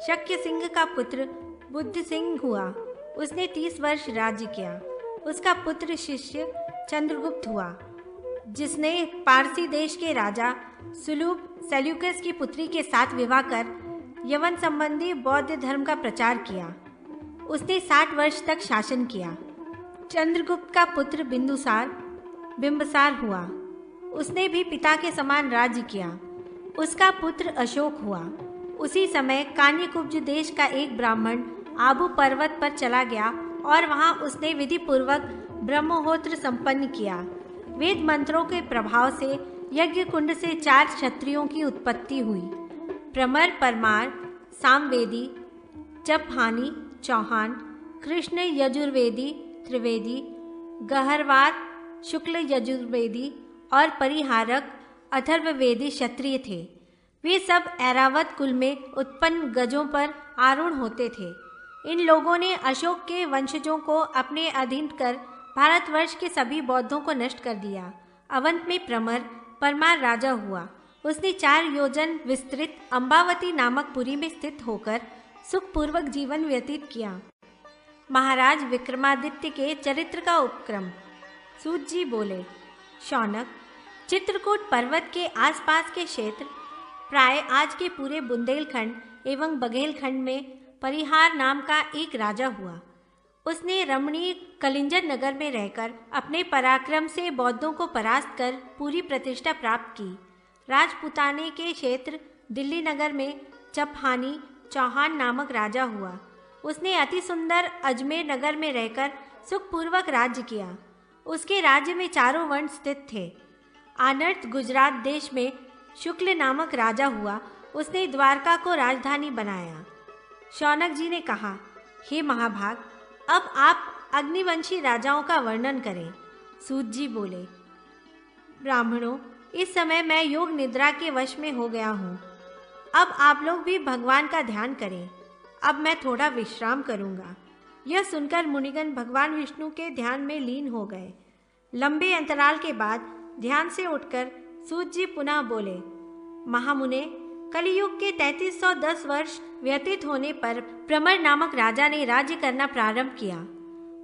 शक्य सिंह का पुत्र बुद्ध सिंह हुआ, उसने 30 वर्ष राज्य किया। उसका पुत्र शिष्य चंद्रगुप्त हुआ, जिसने पारसी देश के राजा सुलूब सेल्यूकस की पुत्री के साथ विवाह कर यवन संबंधी बौद्ध धर्म का प्रचार किया। उसने 60 वर्ष तक शासन किया। चंद्रगुप्त का पुत्र बिंबसार हुआ, उसने भी पिता के समान राज्य किया। उसका पुत्र अशोक हुआ। उसी समय कान्यकुब्ज देश का एक ब्राह्मण आबू पर्वत पर चला गया और वहां उसने विधि पूर्वक ब्रह्महोत्र संपन्न किया। वेद मंत्रों के प्रभाव से यज्ञ कुंड से 4 क्षत्रियों की उत्पत्ति हुई। प्रमर, परमार, सामवेदी, जपहानी, चौहान, कृष्ण यजुर्वेदी, त्रिवेदी, गहरवार, शुक्ल यजुर्वेदी और परिहारक अथर्ववेदी क्षत्रिय थे। वे सब ऐरावत कुल में उत्पन्न गजों पर आरूढ़ होते थे। इन लोगों ने अशोक के वंशजों को अपने अधीन कर भारतवर्ष के सभी बौद्धों को नष्ट कर दिया। अवंत में परमार राजा हुआ। उसने 4 योजन विस्तृत अम्बावती नामक पुरी में स्थित होकर सुखपूर्वक जीवन व्यतीत किया। महाराज विक्रमादित्य के चरित्र का उपक्रम। सूत जी बोले, शौनक, चित्रकूट पर्वत के आसपास के क्षेत्र प्राय आज के पूरे बुंदेलखंड एवं बघेलखंड में परिहार नाम का एक राजा हुआ। उसने रमणीय कलिंजर नगर में रहकर अपने पराक्रम से बौद्धों को परास्त कर पूरी प्रतिष्ठा प्राप्त की। राजपुताने के क्षेत्र दिल्ली नगर में चपहानी चौहान नामक राजा हुआ। उसने अति सुंदर अजमेर नगर में रहकर सुखपूर्वक राज्य किया। उसके राज्य में 4 वर्ण स्थित थे। आनर्त गुजरात देश में शुक्ल नामक राजा हुआ। उसने द्वारका को राजधानी बनाया। शौनक जी ने कहा, हे महाभाग, अब आप अग्निवंशी राजाओं का वर्णन करें। सूत जी बोले, ब्राह्मणों, इस समय मैं योग निद्रा के वश में हो गया हूँ। अब आप लोग भी भगवान का ध्यान करें। अब मैं थोड़ा विश्राम करूँगा। यह सुनकर मुनिगण भगवान विष्णु के ध्यान में लीन हो गए। लंबे अंतराल के बाद ध्यान से उठकर सूत जी पुनः बोले, महामुने, कलियुग के 3310 वर्ष व्यतीत होने पर प्रमर नामक राजा ने राज्य करना प्रारंभ किया।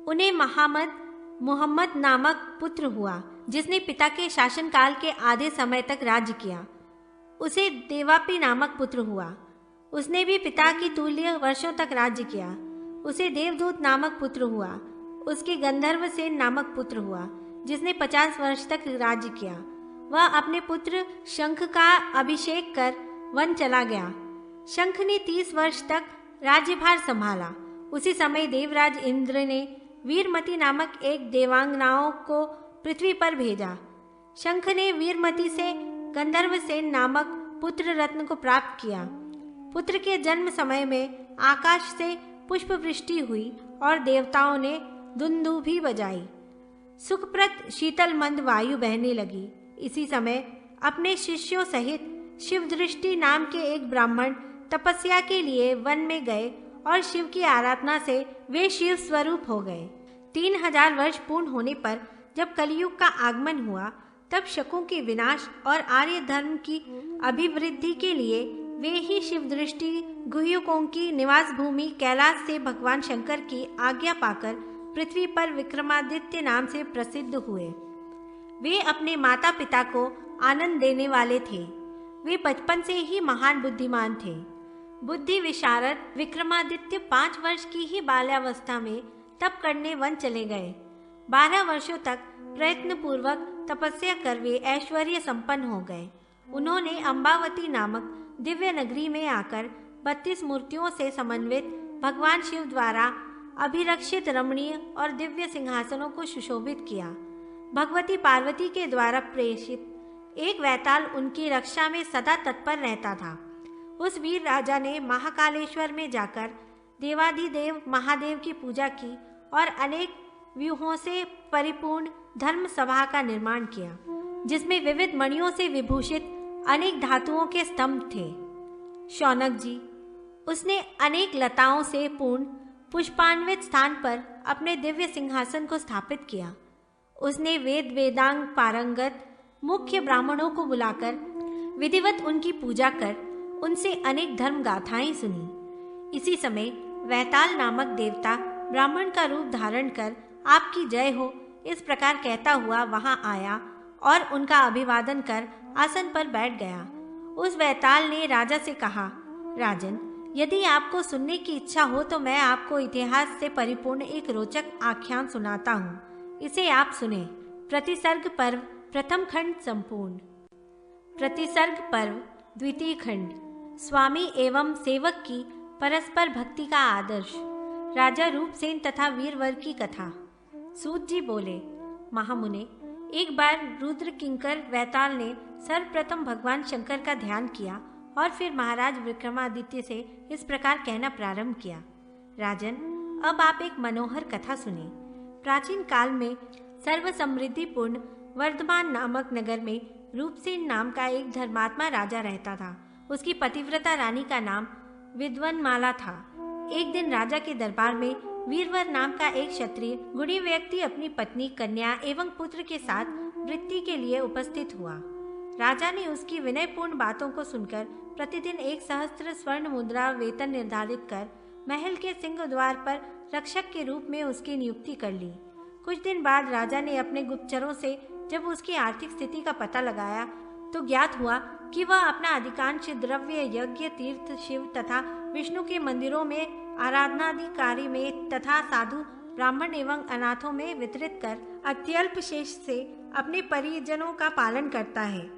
उन्हें मुहम्मद नामक पुत्र हुआ, जिसने पिता के शासनकाल के आधे समय तक राज्य किया। उसे देवापी नामक पुत्र हुआ। उसने भी पिता की तुल्य वर्षों तक राज्य किया। उसे देवदूत नामक पुत्र हुआ। उसके गंधर्वसेन नामक पुत्र हुआ, जिसने 50 वर्ष तक राज्य किया। वह अपने पुत्र शंख का अभिषेक कर वन चला गया। शंख ने 30 वर्ष तक राज्यभार संभाला। उसी समय देवराज इंद्र ने वीरमती नामक एक देवांगनाओं को पृथ्वी पर भेजा। शंख ने वीरमती से गंधर्वसेन नामक पुत्र रत्न को प्राप्त किया। पुत्र के जन्म समय में आकाश से पुष्प वृष्टि हुई और देवताओं ने दुंदुभी बजाई। सुखप्रद शीतल मंद वायु बहने लगी। इसी समय अपने शिष्यों सहित शिवदृष्टि नाम के एक ब्राह्मण तपस्या के लिए वन में गए और शिव की आराधना से वे शिव स्वरूप हो गए। 3000 वर्ष पूर्ण होने पर जब कलयुग का आगमन हुआ, तब शकों के विनाश और आर्य धर्म की अभिवृद्धि के लिए वे ही शिवदृष्टि गुह्यकों की निवास भूमि कैलाश से भगवान शंकर की आज्ञा पाकर पृथ्वी पर विक्रमादित्य नाम से प्रसिद्ध हुए। वे अपने माता पिता को आनंद देने वाले थे। वे बचपन से ही महान बुद्धिमान थे। बुद्धि विशारद विक्रमादित्य 5 वर्ष की ही बाल्यावस्था में तप करने वन चले गए। 12 वर्षों तक प्रयत्न पूर्वक तपस्या कर वे ऐश्वर्य संपन्न हो गए। उन्होंने अम्बावती नामक दिव्य नगरी में आकर 32 मूर्तियों से समन्वित भगवान शिव द्वारा अभिरक्षित रमणीय और दिव्य सिंहासनों को सुशोभित किया। भगवती पार्वती के द्वारा प्रेषित एक वैताल उनकी रक्षा में सदा तत्पर रहता था। उस वीर राजा ने महाकालेश्वर में जाकर देवाधिदेव महादेव की पूजा की और अनेक व्यूहों से परिपूर्ण धर्म सभा का निर्माण किया, जिसमें विविध मणियों से विभूषित अनेक धातुओं के स्तंभ थे। शौनक जी, उसने अनेक लताओं से पूर्ण पुष्पान्वित स्थान पर अपने दिव्य सिंहासन को स्थापित किया। उसने वेद वेदांग पारंगत मुख्य ब्राह्मणों को बुलाकर विधिवत उनकी पूजा कर उनसे अनेक धर्म गाथाएं सुनी। इसी समय वैताल नामक देवता ब्राह्मण का रूप धारण कर आपकी जय हो इस प्रकार कहता हुआ वहां आया और उनका अभिवादन कर आसन पर बैठ गया। उस वैताल ने राजा से कहा, राजन, यदि आपको सुनने की इच्छा हो तो मैं आपको इतिहास से परिपूर्ण एक रोचक आख्यान सुनाता हूँ। इसे आप सुने। प्रतिसर्ग पर्व प्रथम खंड संपूर्ण। प्रतिसर्ग पर्व द्वितीय खंड। स्वामी एवं सेवक की परस्पर भक्ति का आदर्श। राजा रूपसेन तथा वीरवर की कथा। सूत जी बोले, महामुने, एक बार रुद्र किंकर वैताल ने सर्वप्रथम भगवान शंकर का ध्यान किया और फिर महाराज विक्रमादित्य से इस प्रकार कहना प्रारंभ किया, राजन, अब आप एक मनोहर कथा सुने। प्राचीन काल में सर्व समृद्धिपूर्ण वर्धमान नामक नगर में रूपसेन नाम का एक धर्मात्मा राजा रहता था। उसकी पतिव्रता रानी का नाम विद्वनमाला था। एक दिन राजा के दरबार में वीरवर नाम का एक क्षत्रिय गुणी व्यक्ति अपनी पत्नी, कन्या एवं पुत्र के साथ वृत्ति के लिए उपस्थित हुआ। राजा ने उसकी विनयपूर्ण बातों को सुनकर प्रतिदिन 1 सहस्त्र स्वर्ण मुद्रा वेतन निर्धारित कर महल के सिंह द्वार पर रक्षक के रूप में उसकी नियुक्ति कर ली। कुछ दिन बाद राजा ने अपने गुप्तचरों से जब उसकी आर्थिक स्थिति का पता लगाया तो ज्ञात हुआ कि वह अपना अधिकांश द्रव्य यज्ञ, तीर्थ, शिव तथा विष्णु के मंदिरों में, आराधनादि कार्य में तथा साधु, ब्राह्मण एवं अनाथों में वितरित कर अत्यल्प शेष से अपने परिजनों का पालन करता है।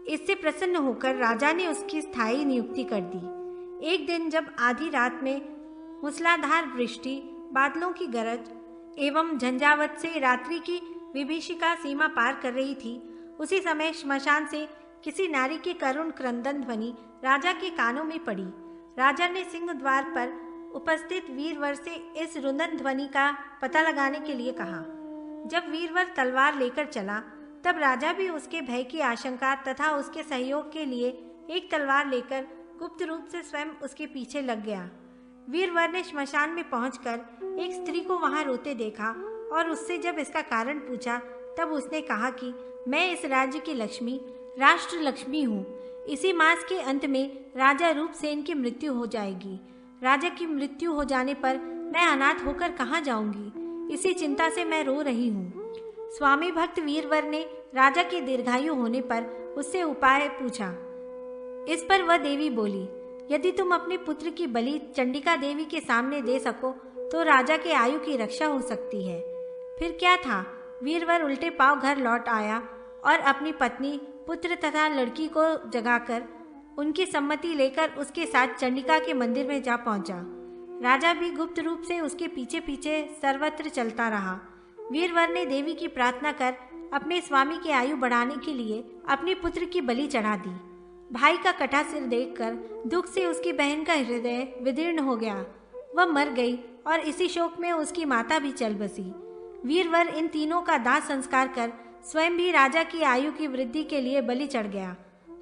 इससे प्रसन्न होकर राजा ने उसकी स्थायी नियुक्ति कर दी। एक दिन जब आधी रात में मूसलाधार वृष्टि, बादलों की गरज एवं झंझावत से रात्रि की विभीषिका सीमा पार कर रही थी, उसी समय श्मशान से किसी नारी की करुण क्रंदन ध्वनि राजा के कानों में पड़ी। राजा ने सिंह द्वार पर उपस्थित वीरवर से इस रुदन ध्वनि का पता लगाने के लिए कहा। जब वीरवर तलवार लेकर चला तब राजा भी उसके भय की आशंका तथा उसके सहयोग के लिए एक तलवार लेकर गुप्त रूप से स्वयं उसके पीछे लग गया। वीरवर ने श्मशान में पहुंचकर एक स्त्री को वहां रोते देखा और उससे जब इसका कारण पूछा तब उसने कहा कि मैं इस राज्य की लक्ष्मी, राष्ट्र लक्ष्मी हूँ। इसी मास के अंत में राजा रूपसेन की मृत्यु हो जाएगी। राजा की मृत्यु हो जाने पर मैं अनाथ होकर कहाँ जाऊंगी? इसी चिंता से मैं रो रही हूँ। स्वामी भक्त वीरवर ने राजा के दीर्घायु होने पर उससे उपाय पूछा। इस पर वह देवी बोली, यदि तुम अपने पुत्र की बलि चंडिका देवी के सामने दे सको तो राजा के आयु की रक्षा हो सकती है। फिर क्या था, वीरवर उल्टे पांव घर लौट आया और अपनी पत्नी, पुत्र तथा लड़की को जगाकर उनकी सम्मति लेकर उसके साथ चंडिका के मंदिर में जा पहुंचा। राजा भी गुप्त रूप से उसके पीछे पीछे सर्वत्र चलता रहा। वीरवर ने देवी की प्रार्थना कर अपने स्वामी की आयु बढ़ाने के लिए अपने पुत्र की बलि चढ़ा दी। भाई का कटा सिर देखकर दुख से उसकी बहन का हृदय विदीर्ण हो गया। वह मर गई और इसी शोक में उसकी माता भी चल बसी। वीरवर इन तीनों का दाह संस्कार कर स्वयं भी राजा की आयु की वृद्धि के लिए बलि चढ़ गया।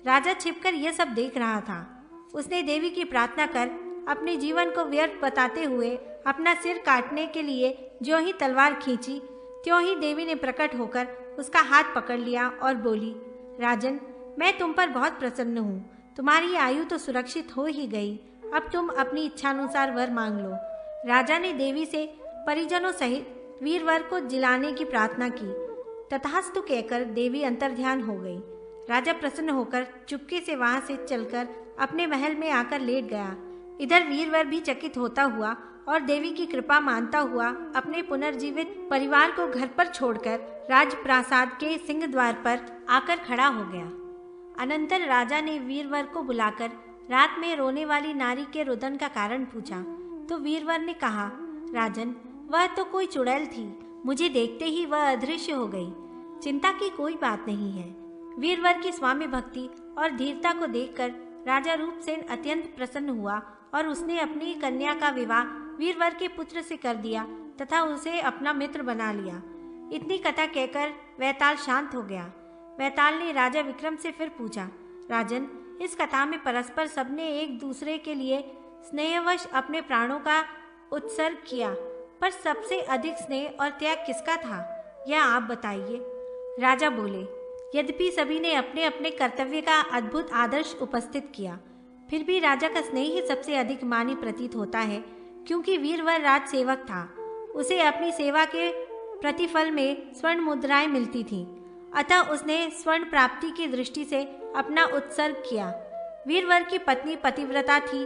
राजा छिपकर यह सब देख रहा था। उसने देवी की प्रार्थना कर अपने जीवन को व्यर्थ बताते हुए अपना सिर काटने के लिए ज्यों ही तलवार खींची, त्यों ही देवी ने प्रकट होकर उसका हाथ पकड़ लिया और बोली, राजन, मैं तुम पर बहुत प्रसन्न हूँ। तुम्हारी आयु तो सुरक्षित हो ही गई। अब तुम अपनी इच्छानुसार वर मांग लो। राजा ने देवी से परिजनों सहित वीरवर को जिलाने की प्रार्थना की। तथास्तु कहकर देवी अंतर्ध्यान हो गई। राजा प्रसन्न होकर चुपके से वहां से चलकर अपने महल में आकर लेट गया। इधर वीरवर भी चकित होता हुआ और देवी की कृपा मानता हुआ अपने पुनर्जीवित परिवार को घर पर छोड़कर राजप्रासाद के सिंह द्वार पर आकर खड़ा हो गया। अनंतर राजा ने वीरवर को बुलाकर रात में रोने वाली नारी के रुदन का कारण पूछा तो वीरवर ने कहा, राजन, वह तो कोई चुड़ैल थी। मुझे देखते ही वह अदृश्य हो गई। चिंता की कोई बात नहीं है। वीरवर की स्वामी भक्ति और धीरता को देखकर राजा रूपसेन अत्यंत प्रसन्न हुआ और उसने अपनी कन्या का विवाह वीरवर के पुत्र से कर दिया तथा उसे अपना मित्र बना लिया। इतनी कथा कहकर वैताल शांत हो गया। वैताल ने राजा विक्रम से फिर पूछा, राजन, इस कथा में परस्पर सबने एक दूसरे के लिए स्नेहवश अपने प्राणों का उत्सर्ग किया, पर सबसे अधिक स्नेह और त्याग किसका था, यह आप बताइए। राजा बोले, यद्यपि सभी ने अपने अपने कर्तव्य का अद्भुत आदर्श उपस्थित किया, फिर भी राजा का स्नेह ही सबसे अधिक मानी प्रतीत होता है, क्योंकि वीरवर राज सेवक था। उसे अपनी सेवा के प्रतिफल में स्वर्ण मुद्राएं मिलती थीं, अतः उसने स्वर्ण प्राप्ति की दृष्टि से अपना उत्सर्ग किया। वीरवर की पत्नी पतिव्रता थी,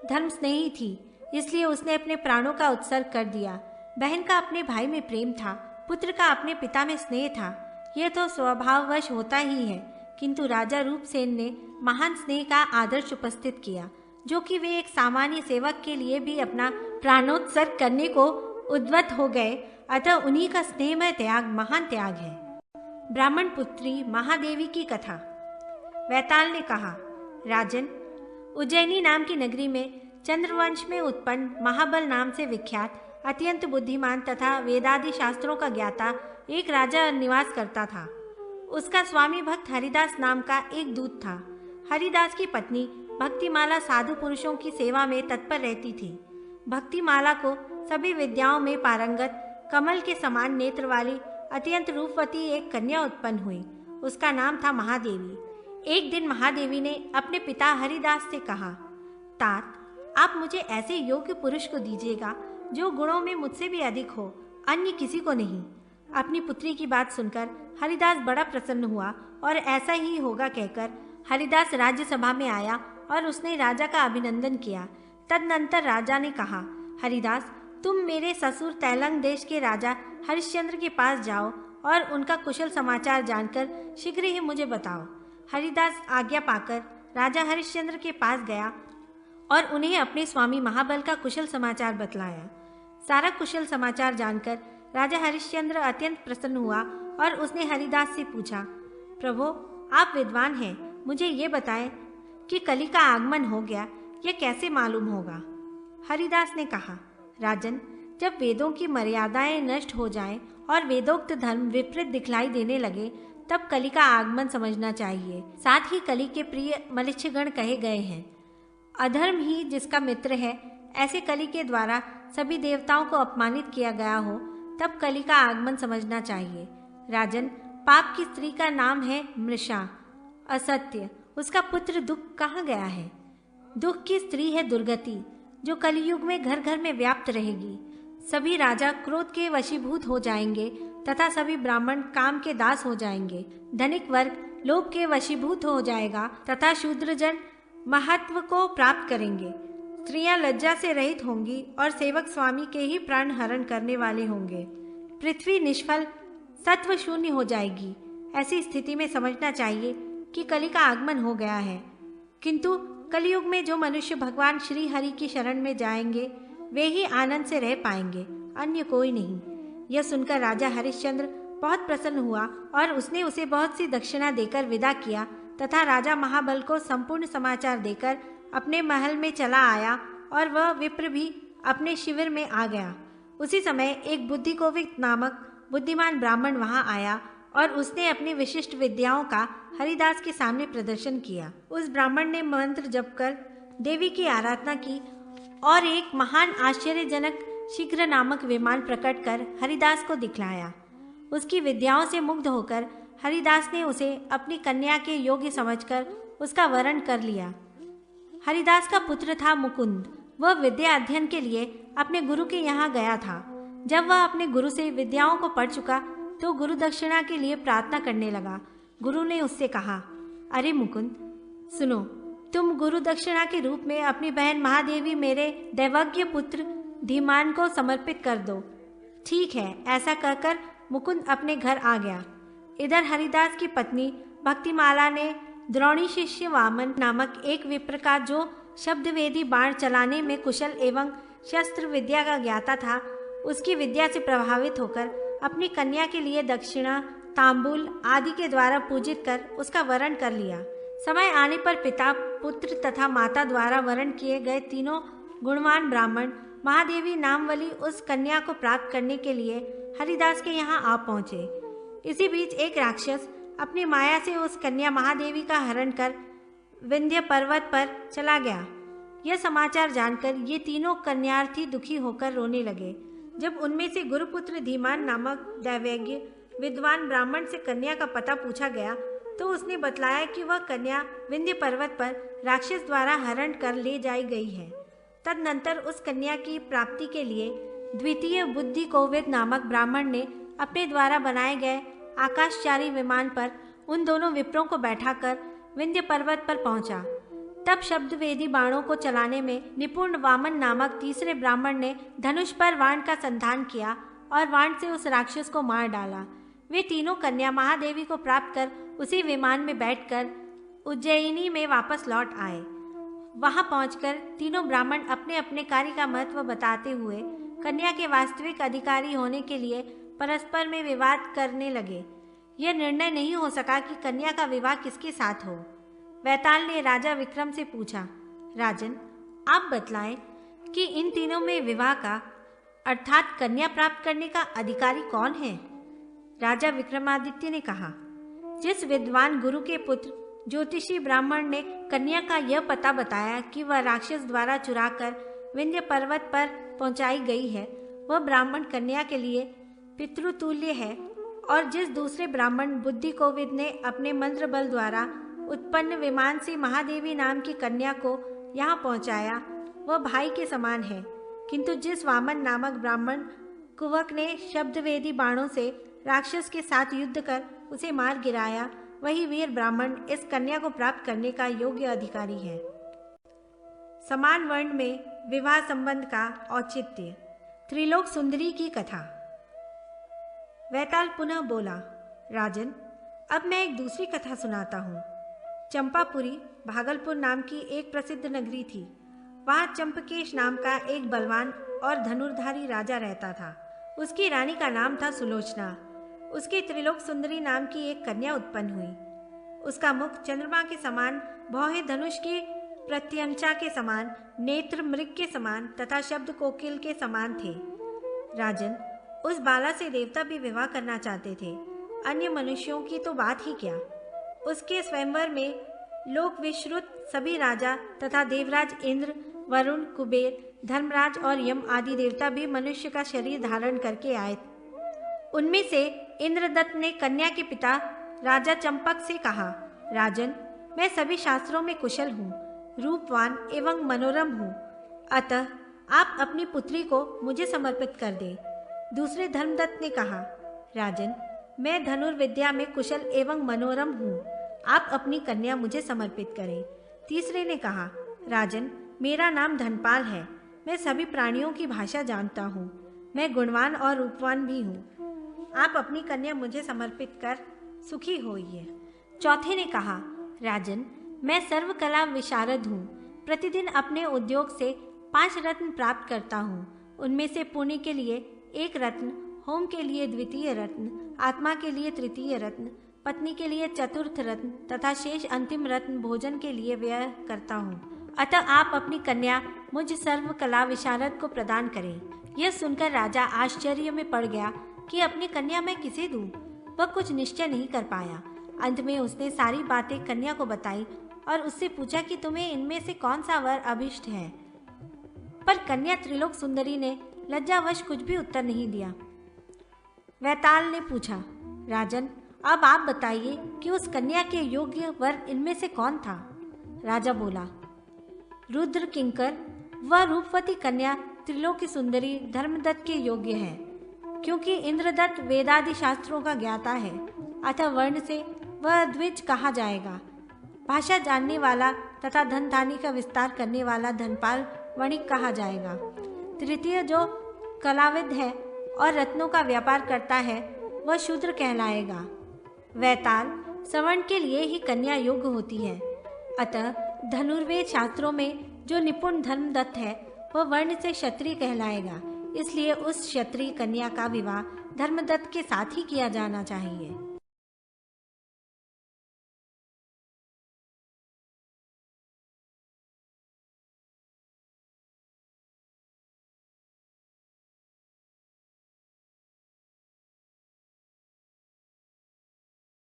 धर्म स्नेही थी, इसलिए उसने अपने प्राणों का उत्सर्ग कर दिया। बहन का अपने भाई में प्रेम था, पुत्र का अपने पिता में स्नेह था। यह तो स्वभाववश होता ही है, किंतु राजा रूपसेन ने महान स्नेह का आदर्श उपस्थित किया, जो कि वे एक सामान्य सेवक के लिए भी अपना प्राणोत्सर्ग करने को उद्यत हो गए। अतः उन्हीं का स्नेहमय त्याग महान त्याग है। ब्राह्मण पुत्री महादेवी की कथा। वैताल ने कहा, राजन, उज्जैनी नाम की नगरी में चंद्रवंश में उत्पन्न महाबल नाम से विख्यात अत्यंत बुद्धिमान तथा वेदादि शास्त्रों का ज्ञाता एक राजा निवास करता था। उसका स्वामी भक्त हरिदास नाम का एक दूत था। हरिदास की पत्नी भक्तिमाला साधु पुरुषों की सेवा में तत्पर रहती थी। भक्तिमाला को सभी विद्याओं में पारंगत, कमल के समान नेत्र वाली अत्यंत रूपवती एक कन्या उत्पन्न हुई। उसका नाम था महादेवी। एक दिन महादेवी ने अपने पिता हरिदास से कहा, तात, आप मुझे ऐसे योग्य पुरुष को दीजिएगा जो गुणों में मुझसे भी अधिक हो, अन्य किसी को नहीं। अपनी पुत्री की बात सुनकर हरिदास बड़ा प्रसन्न हुआ और ऐसा ही होगा कहकर हरिदास राज्यसभा में आया और उसने राजा का अभिनंदन किया। तदनंतर राजा ने कहा, हरिदास, तुम मेरे ससुर तैलंग देश के राजा हरिश्चंद्र के पास जाओ और उनका कुशल समाचार जानकर शीघ्र ही मुझे बताओ। हरिदास आज्ञा पाकर राजा हरिश्चंद्र के पास गया और उन्हें अपने स्वामी महाबल का कुशल समाचार बतलाया। सारा कुशल समाचार जानकर राजा हरिश्चंद्र अत्यंत प्रसन्न हुआ और उसने हरिदास से पूछा, प्रभु, आप विद्वान हैं, मुझे ये बताएं कि कली का आगमन हो गया, यह कैसे मालूम होगा। हरिदास ने कहा, राजन, जब वेदों की मर्यादाएं नष्ट हो जाएं और वेदोक्त धर्म विपरीत दिखलाई देने लगे, तब कली का आगमन समझना चाहिए। साथ ही कली के प्रिय मलिच्छगण कहे गए हैं। अधर्म ही जिसका मित्र है, ऐसे कली के द्वारा सभी देवताओं को अपमानित किया गया हो, तब कली का आगमन समझना चाहिए। राजन, पाप की स्त्री का नाम है मृषा, असत्य। उसका पुत्र दुख कहाँ गया है? दुख की स्त्री है दुर्गति, जो कलियुग में घर घर में व्याप्त रहेगी। सभी राजा क्रोध के वशीभूत हो जाएंगे तथा सभी ब्राह्मण काम के दास हो जाएंगे। धनिक वर्ग लोभ के वशीभूत हो जाएगा तथा शूद्रजन महत्व को प्राप्त करेंगे। स्त्रियां लज्जा से रहित होंगी और सेवक स्वामी के ही प्राण हरण करने वाले होंगे। पृथ्वी निष्फल सत्व शून्य हो जाएगी। ऐसी स्थिति में समझना चाहिए कि कली का आगमन हो गया है। किंतु कलयुग में जो मनुष्य भगवान श्री हरि की शरण में जाएंगे, वे ही आनंद से रह पाएंगे, अन्य कोई नहीं। यह सुनकर राजा हरिश्चंद्र बहुत प्रसन्न हुआ और उसने उसे बहुत सी दक्षिणा देकर विदा किया तथा राजा महाबल को संपूर्ण समाचार देकर अपने महल में चला आया और वह विप्र भी अपने शिविर में आ गया। उसी समय एक बुद्धिकोविद नामक बुद्धिमान ब्राह्मण वहां आया और उसने अपनी विशिष्ट विद्याओं का हरिदास के सामने प्रदर्शन किया। उस ब्राह्मण ने मंत्र जप कर देवी की आराधना की और एक महान आश्चर्यजनक शीघ्र नामक विमान प्रकट कर हरिदास को दिखलाया। उसकी विद्याओं से मुग्ध होकर हरिदास ने उसे अपनी कन्या के योग्य समझकर उसका वरण कर लिया। हरिदास का पुत्र था मुकुंद। वह विद्या अध्ययन के लिए अपने गुरु के यहाँ गया था। जब वह अपने गुरु से विद्याओं को पढ़ चुका तो गुरु दक्षिणा के लिए प्रार्थना करने लगा। गुरु ने उससे कहा, अरे मुकुंद, सुनो, तुम गुरु दक्षिणा के रूप में अपनी बहन महादेवी मेरे दैवज्ञ पुत्र धीमान को समर्पित कर दो। ठीक है, ऐसा कहकर मुकुंद अपने घर आ गया। इधर हरिदास की पत्नी भक्तिमाला ने द्रोणी शिष्य वामन नामक एक विप्र का, जो शब्दवेदी बाण चलाने में कुशल एवं शस्त्र विद्या का ज्ञाता था, उसकी विद्या से प्रभावित होकर अपनी कन्या के लिए दक्षिणा, तांबूल आदि के द्वारा पूजित कर उसका वरण कर लिया। समय आने पर पिता, पुत्र तथा माता द्वारा वरण किए गए तीनों गुणवान ब्राह्मण महादेवी नामवली उस कन्या को प्राप्त करने के लिए हरिदास के यहाँ आ पहुँचे। इसी बीच एक राक्षस अपनी माया से उस कन्या महादेवी का हरण कर विंध्य पर्वत पर चला गया। यह समाचार जानकर ये तीनों कन्यार्थी दुखी होकर रोने लगे। जब उनमें से गुरुपुत्र धीमान नामक दैवज्ञ विद्वान ब्राह्मण से कन्या का पता पूछा गया तो उसने बतलाया कि वह कन्या विंध्य पर्वत पर राक्षस द्वारा हरण कर ले जाई गई है। तदनंतर उस कन्या की प्राप्ति के लिए द्वितीय बुद्धि कोविद नामक ब्राह्मण ने अपने द्वारा बनाए गए आकाशचारी विमान पर उन दोनों विप्रों को बैठाकर विंध्य पर्वत पर पहुंचा। तब शब्दवेदी बाणों को चलाने में निपुण वामन नामक तीसरे ब्राह्मण ने धनुष पर बाण का संधान किया और बाण से उस राक्षस को मार डाला। वे तीनों कन्या महादेवी को प्राप्त कर उसी विमान में बैठकर उज्जैनी में वापस लौट आए। वहां पहुंचकर तीनों ब्राह्मण अपने अपने कार्य का महत्व बताते हुए कन्या के वास्तविक अधिकारी होने के लिए परस्पर में विवाद करने लगे। यह निर्णय नहीं हो सका कि कन्या का विवाह किसके साथ हो। वैताल ने राजा विक्रम से पूछा, राजन, आप बतलाएं कि इन तीनों में विवाह का अर्थात कन्या प्राप्त करने का अधिकारी कौन है? राजा विक्रमादित्य ने कहा, जिस विद्वान गुरु के पुत्र ज्योतिषी ब्राह्मण ने कन्या का यह पता बताया कि वह राक्षस द्वारा चुराकर विंध्य पर्वत पर पहुंचाई गई है, वह ब्राह्मण कन्या के लिए पितृतुल्य है। और जिस दूसरे ब्राह्मण बुद्धि कोविद ने अपने मंत्र बल द्वारा उत्पन्न विमान से महादेवी नाम की कन्या को यहाँ पहुँचाया, वह भाई के समान है। किंतु जिस वामन नामक ब्राह्मण कुवक ने शब्दवेदी बाणों से राक्षस के साथ युद्ध कर उसे मार गिराया, वही वीर ब्राह्मण इस कन्या को प्राप्त करने का योग्य अधिकारी है। समान वर्ण में विवाह संबंध का औचित्य। त्रिलोक सुंदरी की कथा। वैताल पुनः बोला, राजन, अब मैं एक दूसरी कथा सुनाता हूँ। चंपापुरी भागलपुर नाम की एक प्रसिद्ध नगरी थी। वहाँ चंपकेश नाम का एक बलवान और धनुर्धारी राजा रहता था। उसकी रानी का नाम था सुलोचना। उसके त्रिलोक सुंदरी नाम की एक कन्या उत्पन्न हुई। उसका मुख चंद्रमा के समान, भौहें धनुष की प्रत्यंचा के समान, नेत्र मृग के समान तथा शब्द कोकिल के समान थे। राजन, उस बाला से देवता भी विवाह करना चाहते थे, अन्य मनुष्यों की तो बात ही क्या। उसके स्वयंवर में लोक विश्रुत सभी राजा तथा देवराज इंद्र, वरुण, कुबेर, धर्मराज और यम आदि देवता भी मनुष्य का शरीर धारण करके आए। उनमें से इंद्रदत्त ने कन्या के पिता राजा चंपक से कहा, राजन, मैं सभी शास्त्रों में कुशल हूँ, रूपवान एवं मनोरम हूँ, अतः आप अपनी पुत्री को मुझे समर्पित कर दें। दूसरे धर्मदत्त ने कहा, राजन, मैं धनुर्विद्या में कुशल एवं मनोरम हूँ, आप अपनी कन्या मुझे समर्पित करें। तीसरे ने कहा, राजन, मेरा नाम धनपाल है, मैं सभी प्राणियों की भाषा जानता हूँ, मैं गुणवान और रूपवान भी हूँ, आप अपनी कन्या मुझे समर्पित कर सुखी होइए। चौथे ने कहा, राजन, मैं सर्वकला विशारद हूँ, प्रतिदिन अपने उद्योग से 5 रत्न प्राप्त करता हूँ। उनमें से पुण्य के लिए 1 रत्न, होम के लिए द्वितीय रत्न, आत्मा के लिए तृतीय रत्न, पत्नी के लिए चतुर्थ रत्न तथा शेष अंतिम रत्न भोजन के लिए व्यय करता हूँ। अतः आप अपनी कन्या मुझ सर्वकला विशारद को प्रदान करें। यह सुनकर राजा आश्चर्य में पड़ गया कि अपनी कन्या मैं किसे दूं। वह कुछ निश्चय नहीं कर पाया। अंत में उसने सारी बातें कन्या को बताई और उससे पूछा कि तुम्हें इनमें से कौन सा वर अभिष्ट है। पर कन्या त्रिलोक सुंदरी ने लज्जावश कुछ भी उत्तर नहीं दिया। वैताल ने पूछा, राजन, अब आप बताइए कि उस कन्या के योग्य वर इनमें से कौन था। राजा बोला, रुद्र किंकर, वह रूपवती कन्या त्रिलोकी सुंदरी धर्मदत्त के योग्य है, क्योंकि इंद्रदत्त वेदादि शास्त्रों का ज्ञाता है, अतः वर्ण से वह द्विज कहा जाएगा। भाषा जानने वाला तथा धन धानी का विस्तार करने वाला धनपाल वणिक कहा जाएगा। तृतीय जो कलाविद है और रत्नों का व्यापार करता है वह शूद्र कहलाएगा। वैताल, सवर्ण के लिए ही कन्या योग्य होती है, अतः धनुर्वेद शास्त्रों में जो निपुण धर्मदत्त है वह वर्ण से क्षत्रिय कहलाएगा, इसलिए उस क्षत्रिय कन्या का विवाह धर्मदत्त के साथ ही किया जाना चाहिए।